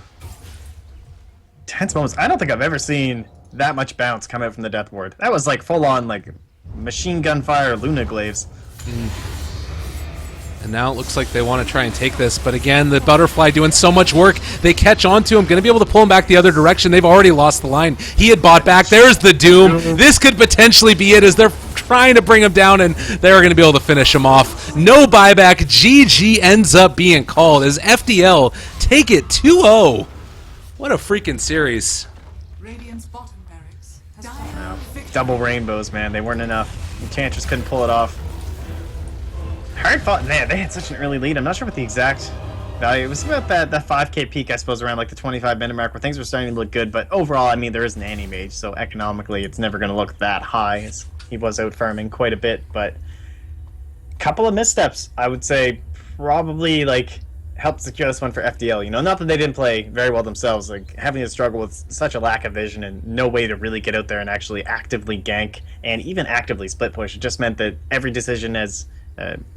Tense moments. I don't think I've ever seen that much bounce come out from the Death Ward. That was like full-on, like, machine gun fire Luna Glaives. And now it looks like they want to try and take this, but again, the Butterfly doing so much work. They catch on to him, going to be able to pull him back the other direction. They've already lost the line. He had bought back. There's the Doom. This could potentially be it as they're trying to bring him down, and they're going to be able to finish him off. No buyback. GG ends up being called as FDL take it 2-0. What a freaking series. Radiant's bottom barracks has victory. Double rainbows, man. They weren't enough. Enchantress couldn't pull it off. Hard fought. Man, they had such an early lead. I'm not sure what the exact value. It was about that 5k peak, I suppose, around like the 25-minute mark where things were starting to look good. But overall, I mean, there is an anti-mage, so economically it's never going to look that high. As he was out farming quite a bit, but a couple of missteps, I would say, probably like helped secure this one for FDL. You know, not that they didn't play very well themselves, like having to struggle with such a lack of vision and no way to really get out there and actually actively gank and even actively split push. It just meant that every decision as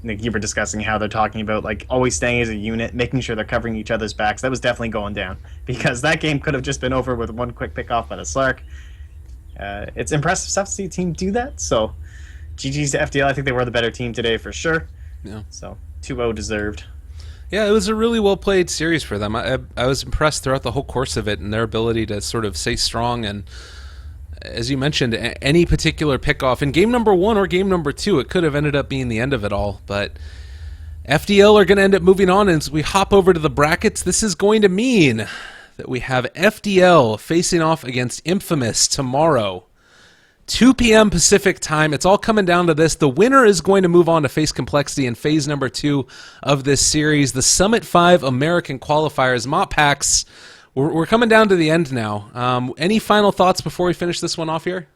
Nick, you were discussing how they're talking about like always staying as a unit, making sure they're covering each other's backs. That was definitely going down because that game could have just been over with one quick pick off by the Slark. It's impressive stuff to see a team do that. So, GG's to FDL. I think they were the better team today for sure. Yeah. So 2-0 deserved. Yeah, it was a really well played series for them. I was impressed throughout the whole course of it and their ability to sort of stay strong and, as you mentioned, any particular pick-off in game number 1 or game number 2, it could have ended up being the end of it all. But FDL are going to end up moving on, and as we hop over to the brackets, this is going to mean that we have FDL facing off against Infamous tomorrow. 2 p.m. Pacific time. It's all coming down to this. The winner is going to move on to face Complexity in phase number 2 of this series. The Summit 5 American qualifiers, MotPax. We're coming down to the end now. Any final thoughts before we finish this one off here?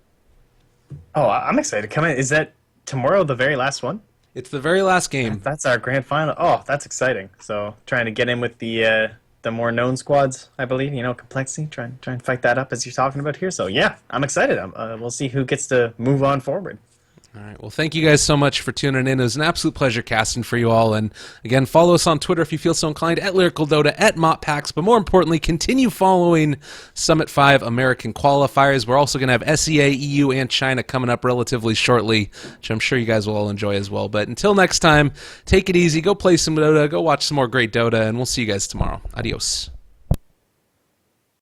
Oh, I'm excited. Come in. Is that tomorrow the very last one? It's the very last game. That's our grand final. Oh, that's exciting. So trying to get in with the the more known squads, I believe. Complexity. Try and fight that up as you're talking about here. So yeah, I'm excited. We'll see who gets to move on forward. All right. Well, thank you guys so much for tuning in. It was an absolute pleasure casting for you all. And again, follow us on Twitter if you feel so inclined, at Lyrical Dota, at MotPax. But more importantly, continue following Summit 5 American qualifiers. We're also going to have SEA, EU, and China coming up relatively shortly, which I'm sure you guys will all enjoy as well. But until next time, take it easy. Go play some Dota. Go watch some more great Dota. And we'll see you guys tomorrow. Adios.